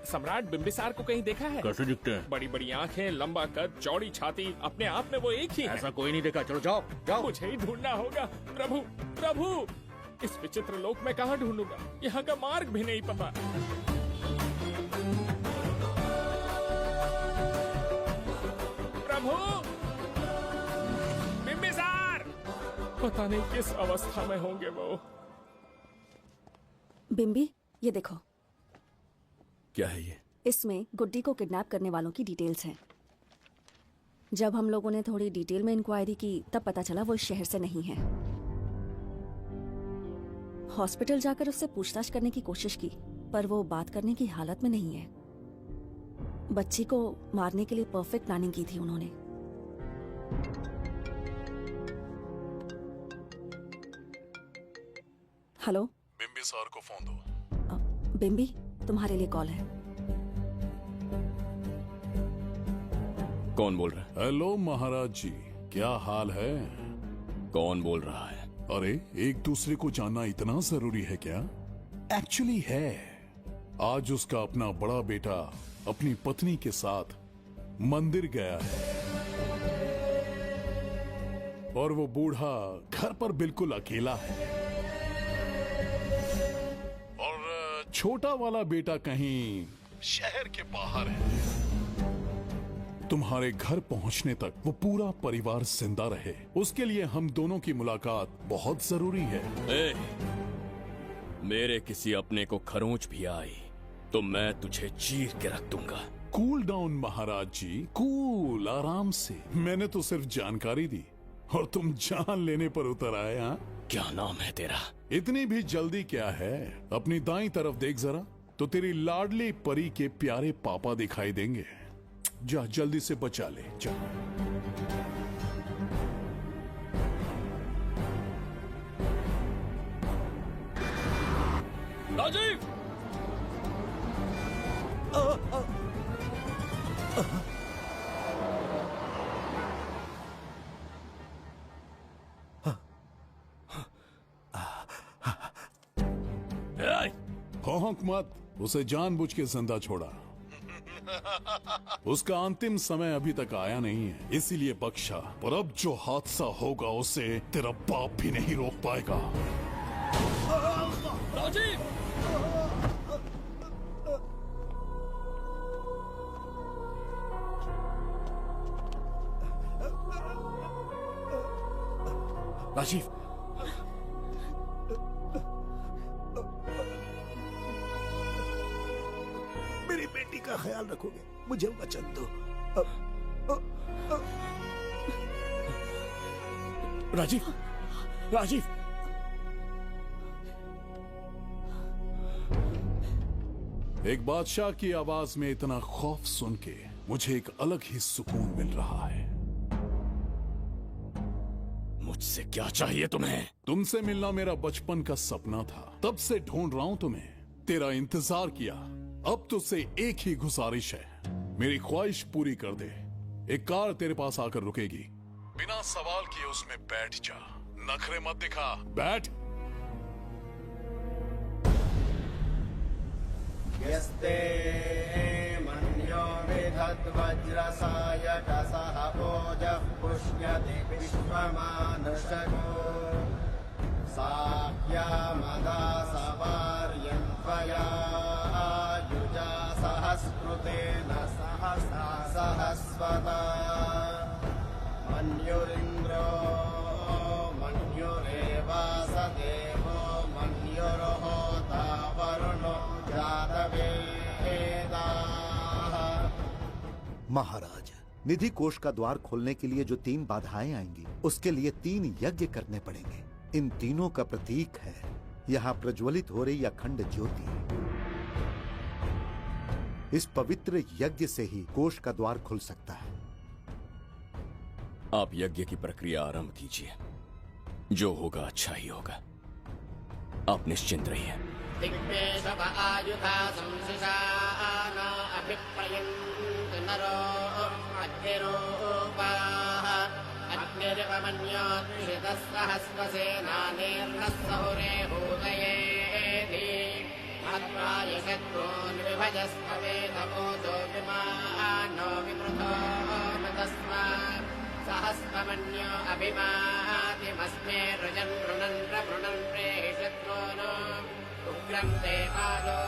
सम्राट बिम्बिसार को कहीं देखा है? कैसे दिखते हैं? बड़ी बड़ी आंखें, लंबा कद, चौड़ी छाती, अपने आप में वो एक ही है। ऐसा कोई नहीं देखा। चलो जाओ जाओ। मुझे ही ढूंढना होगा। प्रभु, प्रभु, इस विचित्र लोक में कहाँ ढूंढूंगा? यहाँ का मार्ग भी नहीं पता। प्रभु, बिम्बिसार, पता नहीं किस अवस्था में होंगे वो। बिम्बी, ये देखो। क्या है ये? इसमें गुड्डी को किडनैप करने वालों की डिटेल्स हैं। जब हम लोगों ने थोड़ी डिटेल में इंक्वायरी की तब पता चला वो इस शहर से नहीं है। हॉस्पिटल जाकर उससे पूछताछ करने की कोशिश की पर वो बात करने की हालत में नहीं है। बच्ची को मारने के लिए परफेक्ट प्लानिंग की थी उन्होंने। हेलो, बिम्बिसार को फोन दो। बिम्बी, तुम्हारे लिए कॉल है। कौन बोल रहा है? हेलो महाराज जी, क्या हाल है? कौन बोल रहा है? अरे, एक दूसरे को जानना इतना जरूरी है क्या? एक्चुअली है। आज उसका अपना बड़ा बेटा अपनी पत्नी के साथ मंदिर गया है और वो बूढ़ा घर पर बिल्कुल अकेला है और छोटा वाला बेटा कहीं शहर के बाहर है। तुम्हारे घर पहुंचने तक वो पूरा परिवार जिंदा रहे, उसके लिए हम दोनों की मुलाकात बहुत जरूरी है। मेरे किसी अपने को खरोंच भी आई तो मैं तुझे चीर के रख दूंगा। कूल डाउन महाराज जी, कूल, आराम से। मैंने तो सिर्फ जानकारी दी और तुम जान लेने पर उतर आए। हाँ, क्या नाम है तेरा? इतनी भी जल्दी क्या है? अपनी दाईं तरफ देख जरा तो तेरी लाडली परी के प्यारे पापा दिखाई देंगे। जा, जल्दी से बचा ले, जा। राजीव! भौंक मत, उसे जानबूझ के जिंदा छोड़ा। उसका अंतिम समय अभी तक आया नहीं है, इसीलिए बख्शा। पर अब जो हादसा होगा उसे तेरा बाप भी नहीं रोक पाएगा। राजीव! राजीव, मेरी बेटी का ख्याल रखोगे? मुझे वचन दो। राजीव, राजीव, एक बादशाह की आवाज में इतना खौफ सुन के मुझे एक अलग ही सुकून मिल रहा है। मुझसे क्या चाहिए तुम्हें? तुमसे मिलना मेरा बचपन का सपना था, तब से ढूंढ रहा हूं तुम्हें, तेरा इंतजार किया। अब तुझसे एक ही गुजारिश है, मेरी ख्वाहिश पूरी कर दे। एक कार तेरे पास आकर रुकेगी, बिना सवाल किए उसमें बैठ जा, नखरे मत दिखा, बैठ। यस्ते मन्यो विधद्वज्रसायकसः ओजः पुष्यति विश्वमानुषको साख्यामदा सवार्यन्त्वया युजा सहस्कृतेन सहसा सहस्वता मन्युरिन्द्रो मन्युरेवास देवो मन्युर्होता वरुणो महाराज, निधि कोष का द्वार खोलने के लिए जो 3 बाधाएं आएंगी, उसके लिए 3 यज्ञ करने पड़ेंगे। इन तीनों का प्रतीक है यहाँ प्रज्वलित हो रही अखंड ज्योति। इस पवित्र यज्ञ से ही कोष का द्वार खुल सकता है। आप यज्ञ की प्रक्रिया आरंभ कीजिए। जो होगा अच्छा ही होगा। आप निश्चिंत रहिए। सहस्रमन्यो अभिमातिमस्मे रुजन् रुणन् प्रवृणन् प्रेषत्रोनो उग्रं ते आलो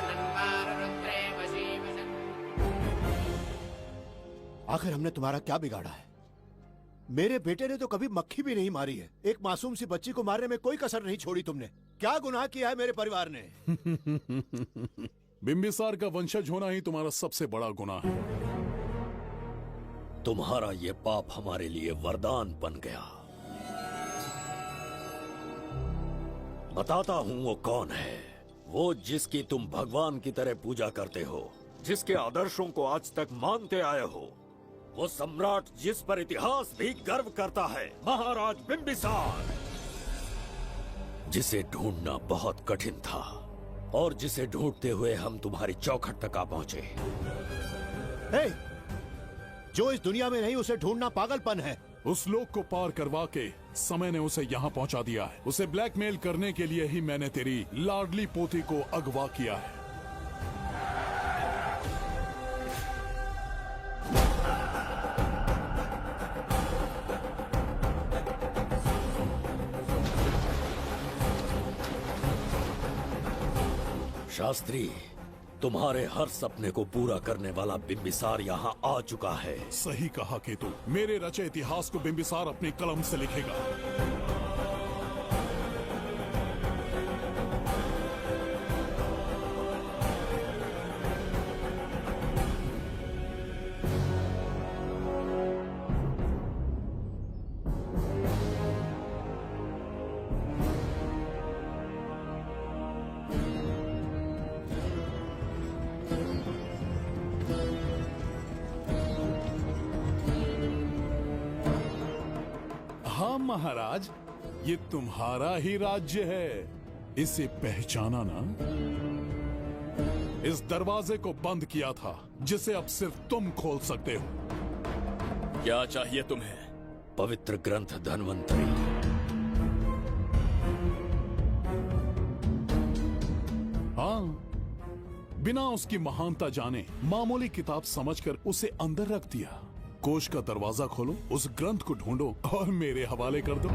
नन्वारुद्रे वशीवशन्। आखिर हमने तुम्हारा क्या बिगाड़ा है? मेरे बेटे ने तो कभी मक्खी भी नहीं मारी है। एक मासूम सी बच्ची को मारने में कोई कसर नहीं छोड़ी तुमने। क्या गुनाह किया है मेरे परिवार ने? बिंबिसार का वंशज होना ही तुम्हारा सबसे बड़ा गुनाह है। तुम्हारा ये पाप हमारे लिए वरदान बन गया। बताता हूं वो कौन है। वो जिसकी तुम भगवान की तरह पूजा करते हो, जिसके आदर्शों को आज तक मानते आए हो, वो सम्राट जिस पर इतिहास भी गर्व करता है, महाराज बिंबिसार, जिसे ढूंढना बहुत कठिन था और जिसे ढूंढते हुए हम तुम्हारी चौखट तक आ पहुंचे। जो इस दुनिया में नहीं उसे ढूंढना पागलपन है। उस लोक को पार करवा के समय ने उसे यहाँ पहुँचा दिया है। उसे ब्लैकमेल करने के लिए ही मैंने तेरी लाडली पोती को अगवा किया है। शास्त्री, तुम्हारे हर सपने को पूरा करने वाला बिंबिसार यहाँ आ चुका है। सही कहा केतु। मेरे रचे इतिहास को बिंबिसार अपनी कलम से लिखेगा। हाँ महाराज, ये तुम्हारा ही राज्य है। इसे पहचाना ना? इस दरवाजे को बंद किया था जिसे अब सिर्फ तुम खोल सकते हो। क्या चाहिए तुम्हें? पवित्र ग्रंथ धन्वंतरी। हाँ, बिना उसकी महानता जाने मामूली किताब समझकर उसे अंदर रख दिया। कोष का दरवाजा खोलो, उस ग्रंथ को ढूंढो और मेरे हवाले कर दो।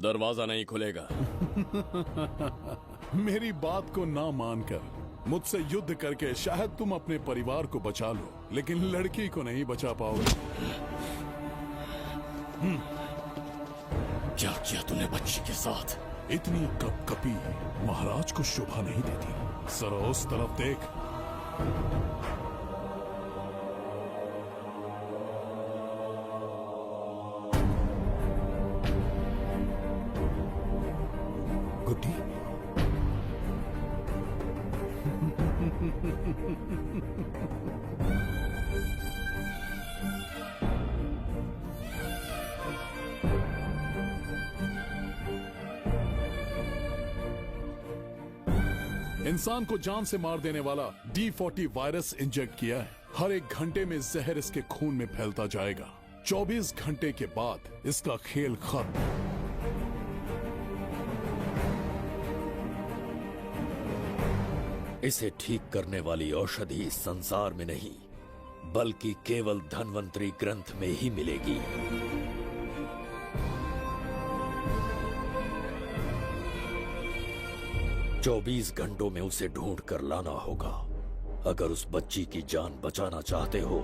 दरवाजा नहीं खुलेगा। मेरी बात को ना मानकर मुझसे युद्ध करके शायद तुम अपने परिवार को बचा लो, लेकिन लड़की को नहीं बचा पाओगे। क्या किया तूने बच्ची के साथ? इतनी कपकपी महाराज को शोभा नहीं देती। जरा उस तरफ देख। गुड्डी, इंसान को जान से मार देने वाला D40 वायरस इंजेक्ट किया है। हर एक घंटे में जहर इसके खून में फैलता जाएगा। 24 घंटे के बाद इसका खेल खत्म। इसे ठीक करने वाली औषधि इस संसार में नहीं, बल्कि केवल धन्वंतरी ग्रंथ में ही मिलेगी। चौबीस घंटों में उसे ढूंढ कर लाना होगा। अगर उस बच्ची की जान बचाना चाहते हो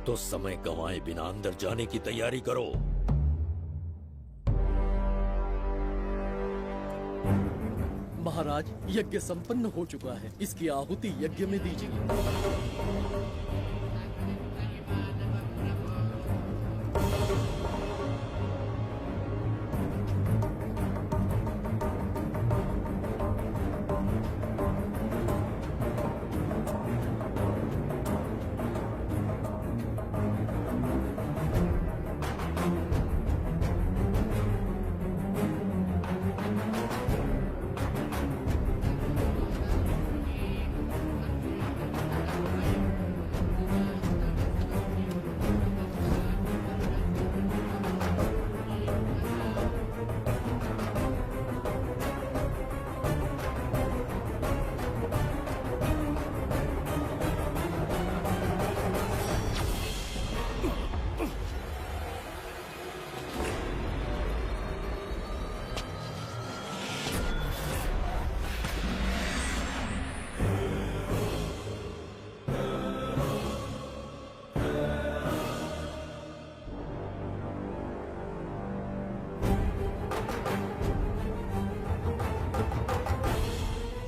तो समय गंवाए बिना अंदर जाने की तैयारी करो। महाराज, यज्ञ संपन्न हो चुका है। इसकी आहुति यज्ञ में दीजिए।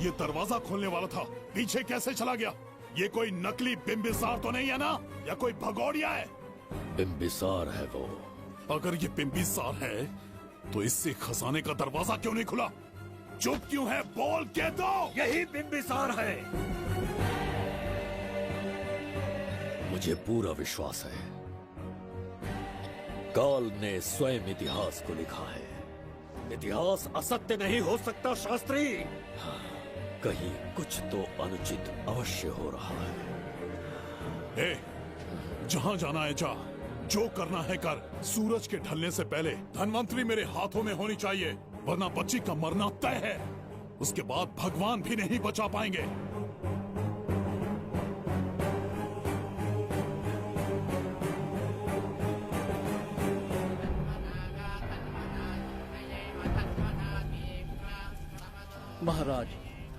ये दरवाजा खोलने वाला था, पीछे कैसे चला गया? ये कोई नकली बिम्बिसार तो नहीं है ना, या कोई भगोड़िया है? बिम्बिसार है वो। अगर ये बिम्बिसार है तो इससे खजाने का दरवाजा क्यों नहीं खुला? चुप क्यों है? बोल के दो। यही बिम्बिसार है। मुझे पूरा विश्वास है, काल ने स्वयं इतिहास को लिखा है। इतिहास असत्य नहीं हो सकता शास्त्री। हाँ, कहीं कुछ तो अनुचित अवश्य हो रहा है। जहां जाना है जा, जो करना है कर। सूरज के ढलने से पहले धनवंतरी मेरे हाथों में होनी चाहिए, वरना बच्ची का मरना तय है। उसके बाद भगवान भी नहीं बचा पाएंगे। महाराज,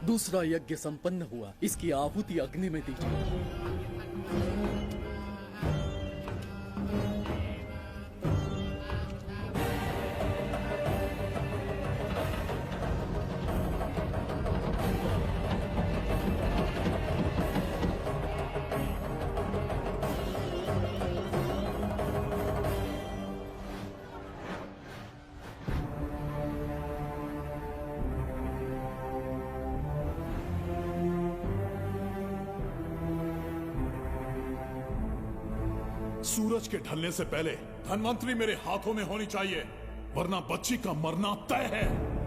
दूसरा यज्ञ संपन्न हुआ, इसकी आहुति अग्नि में दीजिए। सूरज के ढलने से पहले धनवंतरी मेरे हाथों में होनी चाहिए, वरना बच्ची का मरना तय है।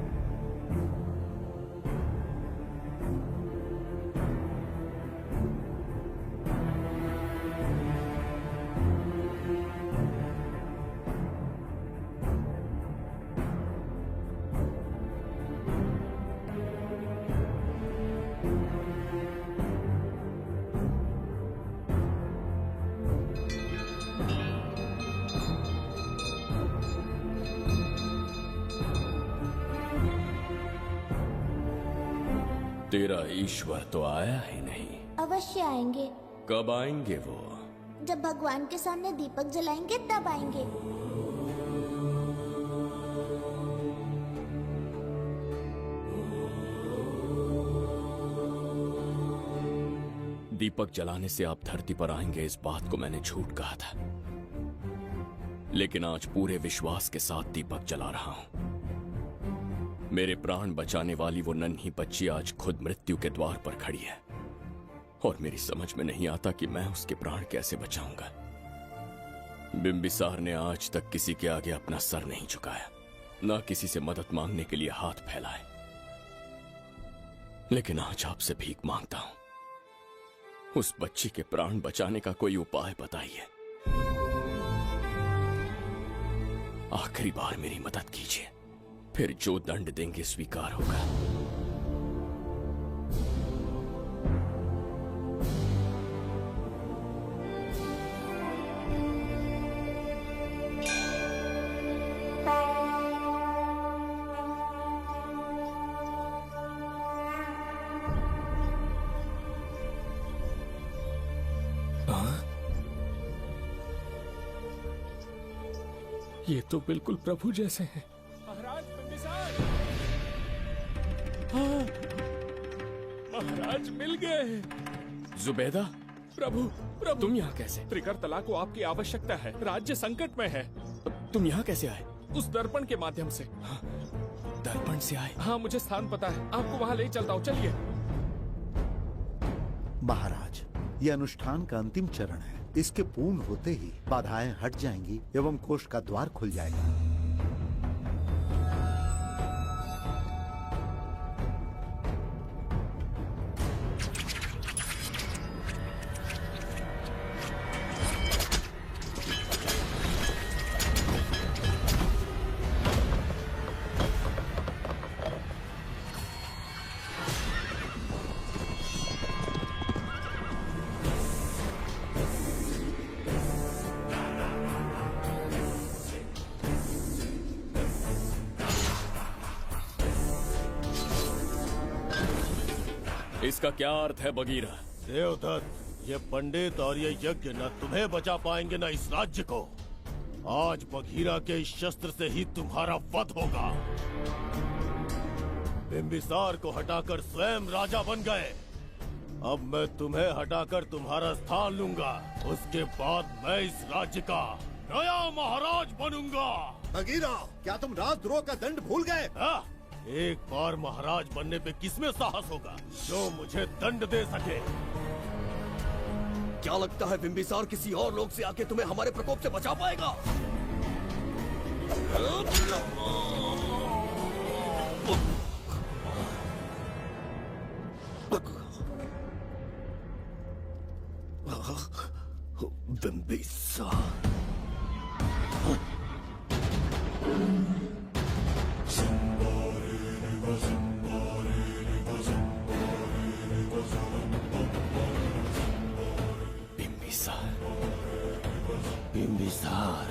तेरा ईश्वर तो आया ही नहीं। अवश्य आएंगे। कब आएंगे वो? जब भगवान के सामने दीपक जलाएंगे तब आएंगे। दीपक जलाने से आप धरती पर आएंगे, इस बात को मैंने झूठ कहा था, लेकिन आज पूरे विश्वास के साथ दीपक जला रहा हूं। मेरे प्राण बचाने वाली वो नन्ही बच्ची आज खुद मृत्यु के द्वार पर खड़ी है, और मेरी समझ में नहीं आता कि मैं उसके प्राण कैसे बचाऊंगा। बिम्बिसार ने आज तक किसी के आगे अपना सर नहीं झुकाया, ना किसी से मदद मांगने के लिए हाथ फैलाए, लेकिन आज आपसे भीख मांगता हूं। उस बच्ची के प्राण बचाने का कोई उपाय बताइए। आखिरी बार मेरी मदद कीजिए, फिर जो दंड देंगे स्वीकार होगा। ये तो बिल्कुल प्रभु जैसे हैं। महाराज बिम्बिसार! हाँ, महाराज मिल गए। जुबैदा, प्रभु, प्रभु तुम यहाँ कैसे? त्रिकर्तला को आपकी आवश्यकता है, राज्य संकट में है। तुम यहाँ कैसे आए? उस दर्पण के माध्यम से। हाँ, दर्पण से आए? हाँ, मुझे स्थान पता है, आपको वहाँ ले चलता हूँ, चलिए। महाराज, ये अनुष्ठान का अंतिम चरण है। इसके पूर्ण होते ही बाधाएं हट जाएंगी एवं कोष का द्वार खुल जाएगा। इसका क्या अर्थ है बगीरा? देवदत्त, ये पंडित और ये यज्ञ न तुम्हें बचा पाएंगे न इस राज्य को। आज बगीरा के इस शस्त्र से ही तुम्हारा वध होगा। बिंबिसार को हटाकर स्वयं राजा बन गए। अब मैं तुम्हें हटाकर तुम्हारा स्थान लूंगा। उसके बाद मैं इस राज्य का नया महाराज बनूंगा। बगीरा, क्या तुम राजद्रोह का दंड भूल गए? एक बार महाराज बनने पे किसमें साहस होगा जो मुझे दंड दे सके? क्या लगता है बिंबिसार किसी और लोग से आके तुम्हें हमारे प्रकोप से बचा पाएगा? बिंबिसार बिंबिसार,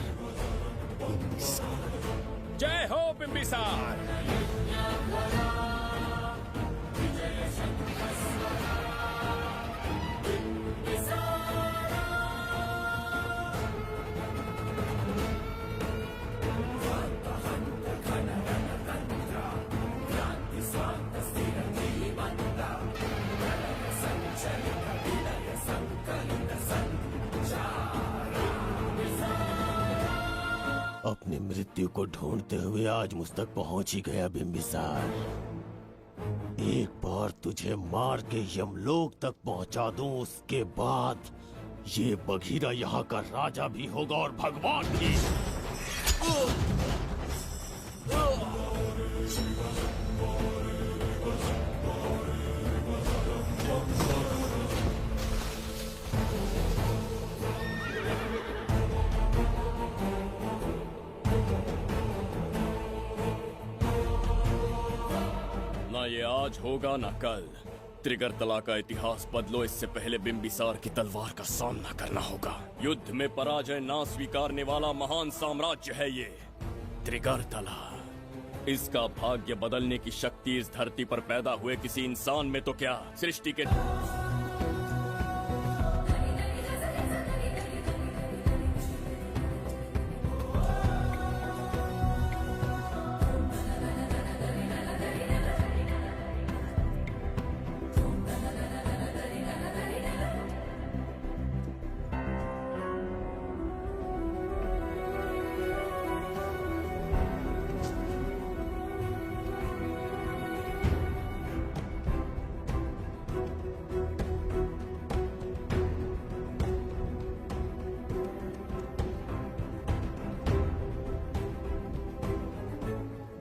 जय हो बिंबिसार। अपनी मृत्यु को ढूंढते हुए आज मुझ तक पहुंच ही गया बिंबिसार। एक बार तुझे मार के यमलोक तक पहुंचा दूं, उसके बाद ये बघीरा यहाँ का राजा भी होगा और भगवान भी। ना ये आज होगा ना कल। त्रिगर्तला का इतिहास बदलो, इससे पहले बिंबिसार की तलवार का सामना करना होगा। युद्ध में पराजय ना स्वीकारने वाला महान साम्राज्य है ये त्रिगर्तला। इसका भाग्य बदलने की शक्ति इस धरती पर पैदा हुए किसी इंसान में तो क्या, सृष्टि के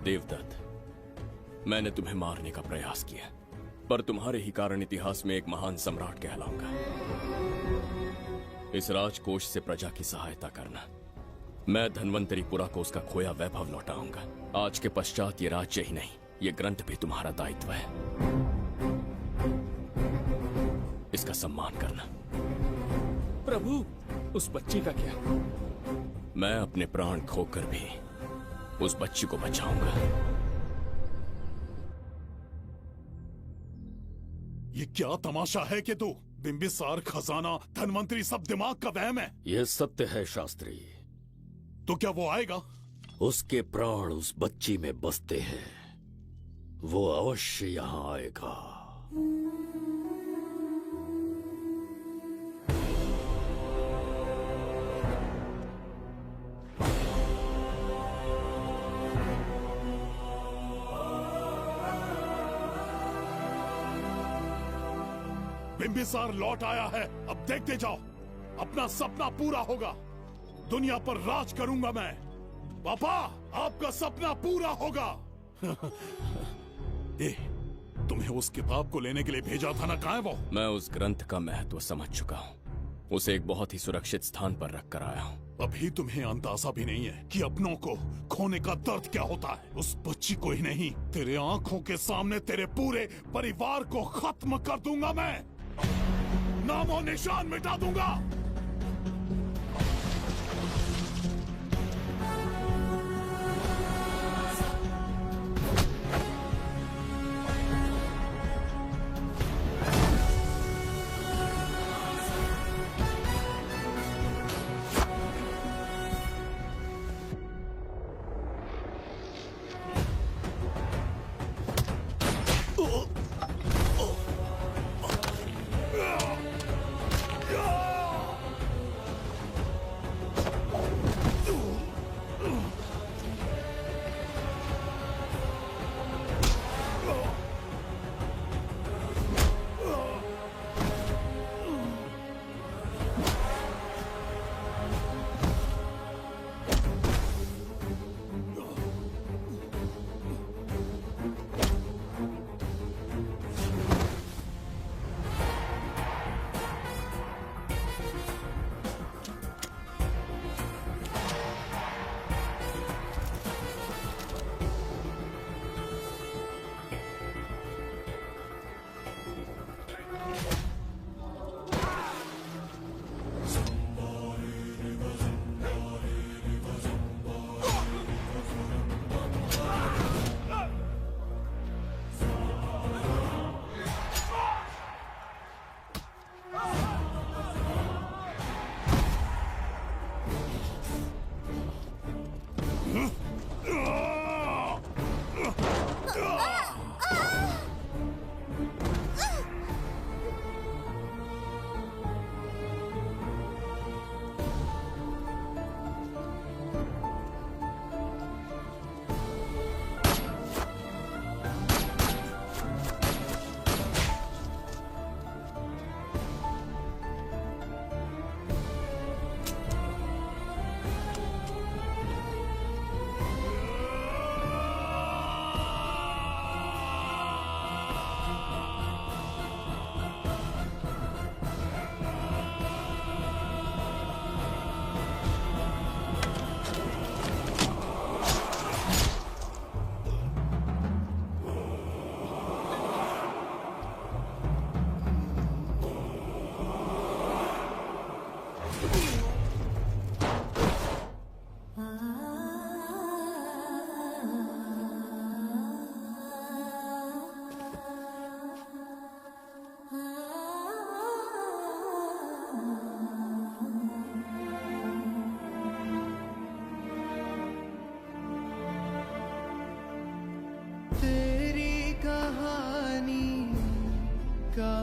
देवदत्त, मैंने तुम्हें मारने का प्रयास किया, पर तुम्हारे ही कारण इतिहास में एक महान सम्राट कहलाऊंगा। इस राजकोष से प्रजा की सहायता करना। मैं धन्वंतरीपुरा को उसका खोया वैभव लौटाऊंगा। आज के पश्चात ये राज्य ही नहीं, ये ग्रंथ भी तुम्हारा दायित्व है। इसका सम्मान करना। प्रभु, उस बच्ची का क्या? मैं अपने प्राण खोकर भी उस बच्ची को बचाऊंगा। ये क्या तमाशा है कि तू बिंबिसार, खजाना, धनवंतरी सब दिमाग का वहम है? यह सत्य है शास्त्री। तो क्या वो आएगा? उसके प्राण उस बच्ची में बसते हैं, वो अवश्य यहाँ आएगा। बिंबिसार लौट आया है, अब देखते जाओ, अपना सपना पूरा होगा। दुनिया पर राज करूंगा मैं। पापा, आपका सपना पूरा होगा। तुम्हें उस किताब को लेने के लिए भेजा था ना, कहाँ है वो? मैं उस ग्रंथ का महत्व समझ चुका हूँ। उसे एक बहुत ही सुरक्षित स्थान पर रख कर आया हूँ। अभी तुम्हें अंदाजा भी नहीं है कि अपनों को खोने का दर्द क्या होता है। उस बच्ची को ही नहीं, तेरे आंखों के सामने तेरे पूरे परिवार को खत्म कर दूंगा मैं। नामो निशान मिटा दूंगा।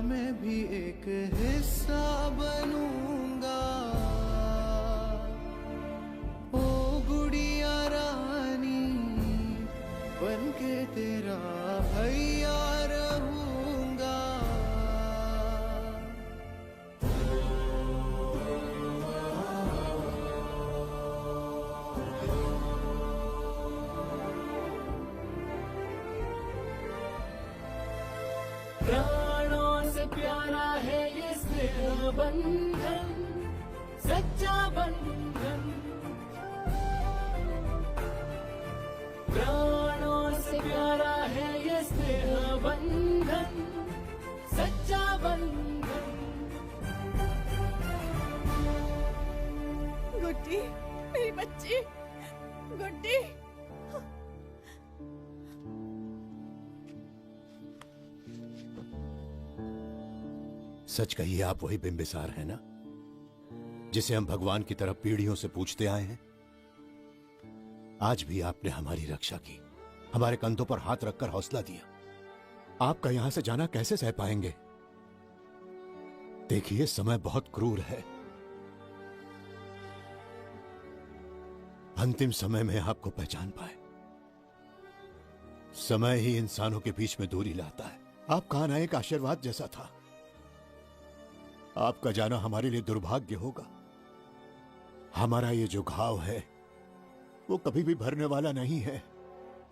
मैं भी एक हिस्सा बनूंगा। ओ गुड़िया रानी बनके तेरा भैया रहूंगा। प्राणों से प्यारा है ये स्नेह बंधन, सच्चा बंधन। प्राणों से प्यारा है ये स्नेह बंधन, सच्चा बंधन। गुड्डी, मेरी बच्ची, गुड्डी। सच कहिए, आप वही बिंबिसार हैं ना, जिसे हम भगवान की तरफ पीढ़ियों से पूछते आए हैं? आज भी आपने हमारी रक्षा की, हमारे कंधों पर हाथ रखकर हौसला दिया। आपका यहां से जाना कैसे सह पाएंगे? देखिए, समय बहुत क्रूर है। अंतिम समय में आपको पहचान पाए। समय ही इंसानों के बीच में दूरी लाता है। आपका आना एक आशीर्वाद जैसा था। आपका जाना हमारे लिए दुर्भाग्य होगा। हमारा ये जो घाव है वो कभी भी भरने वाला नहीं है।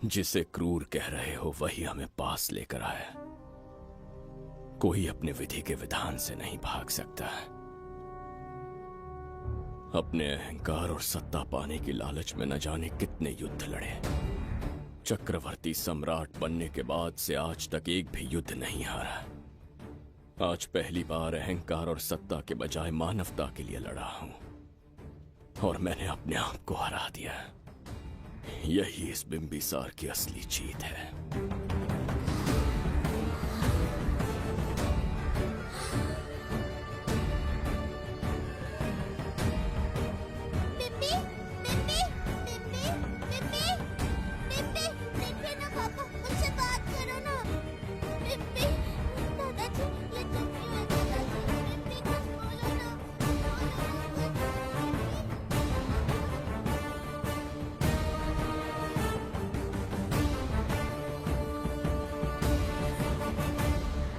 जिसे क्रूर कह रहे हो वही हमें पास लेकर आया। कोई अपने विधि के विधान से नहीं भाग सकता। अपने अहंकार और सत्ता पाने की लालच में न जाने कितने युद्ध लड़े। चक्रवर्ती सम्राट बनने के बाद से आज तक एक भी युद्ध नहीं हारा। आज पहली बार अहंकार और सत्ता के बजाय मानवता के लिए लड़ा हूं, और मैंने अपने आप को हरा दिया। यही इस बिंबिसार की असली जीत है।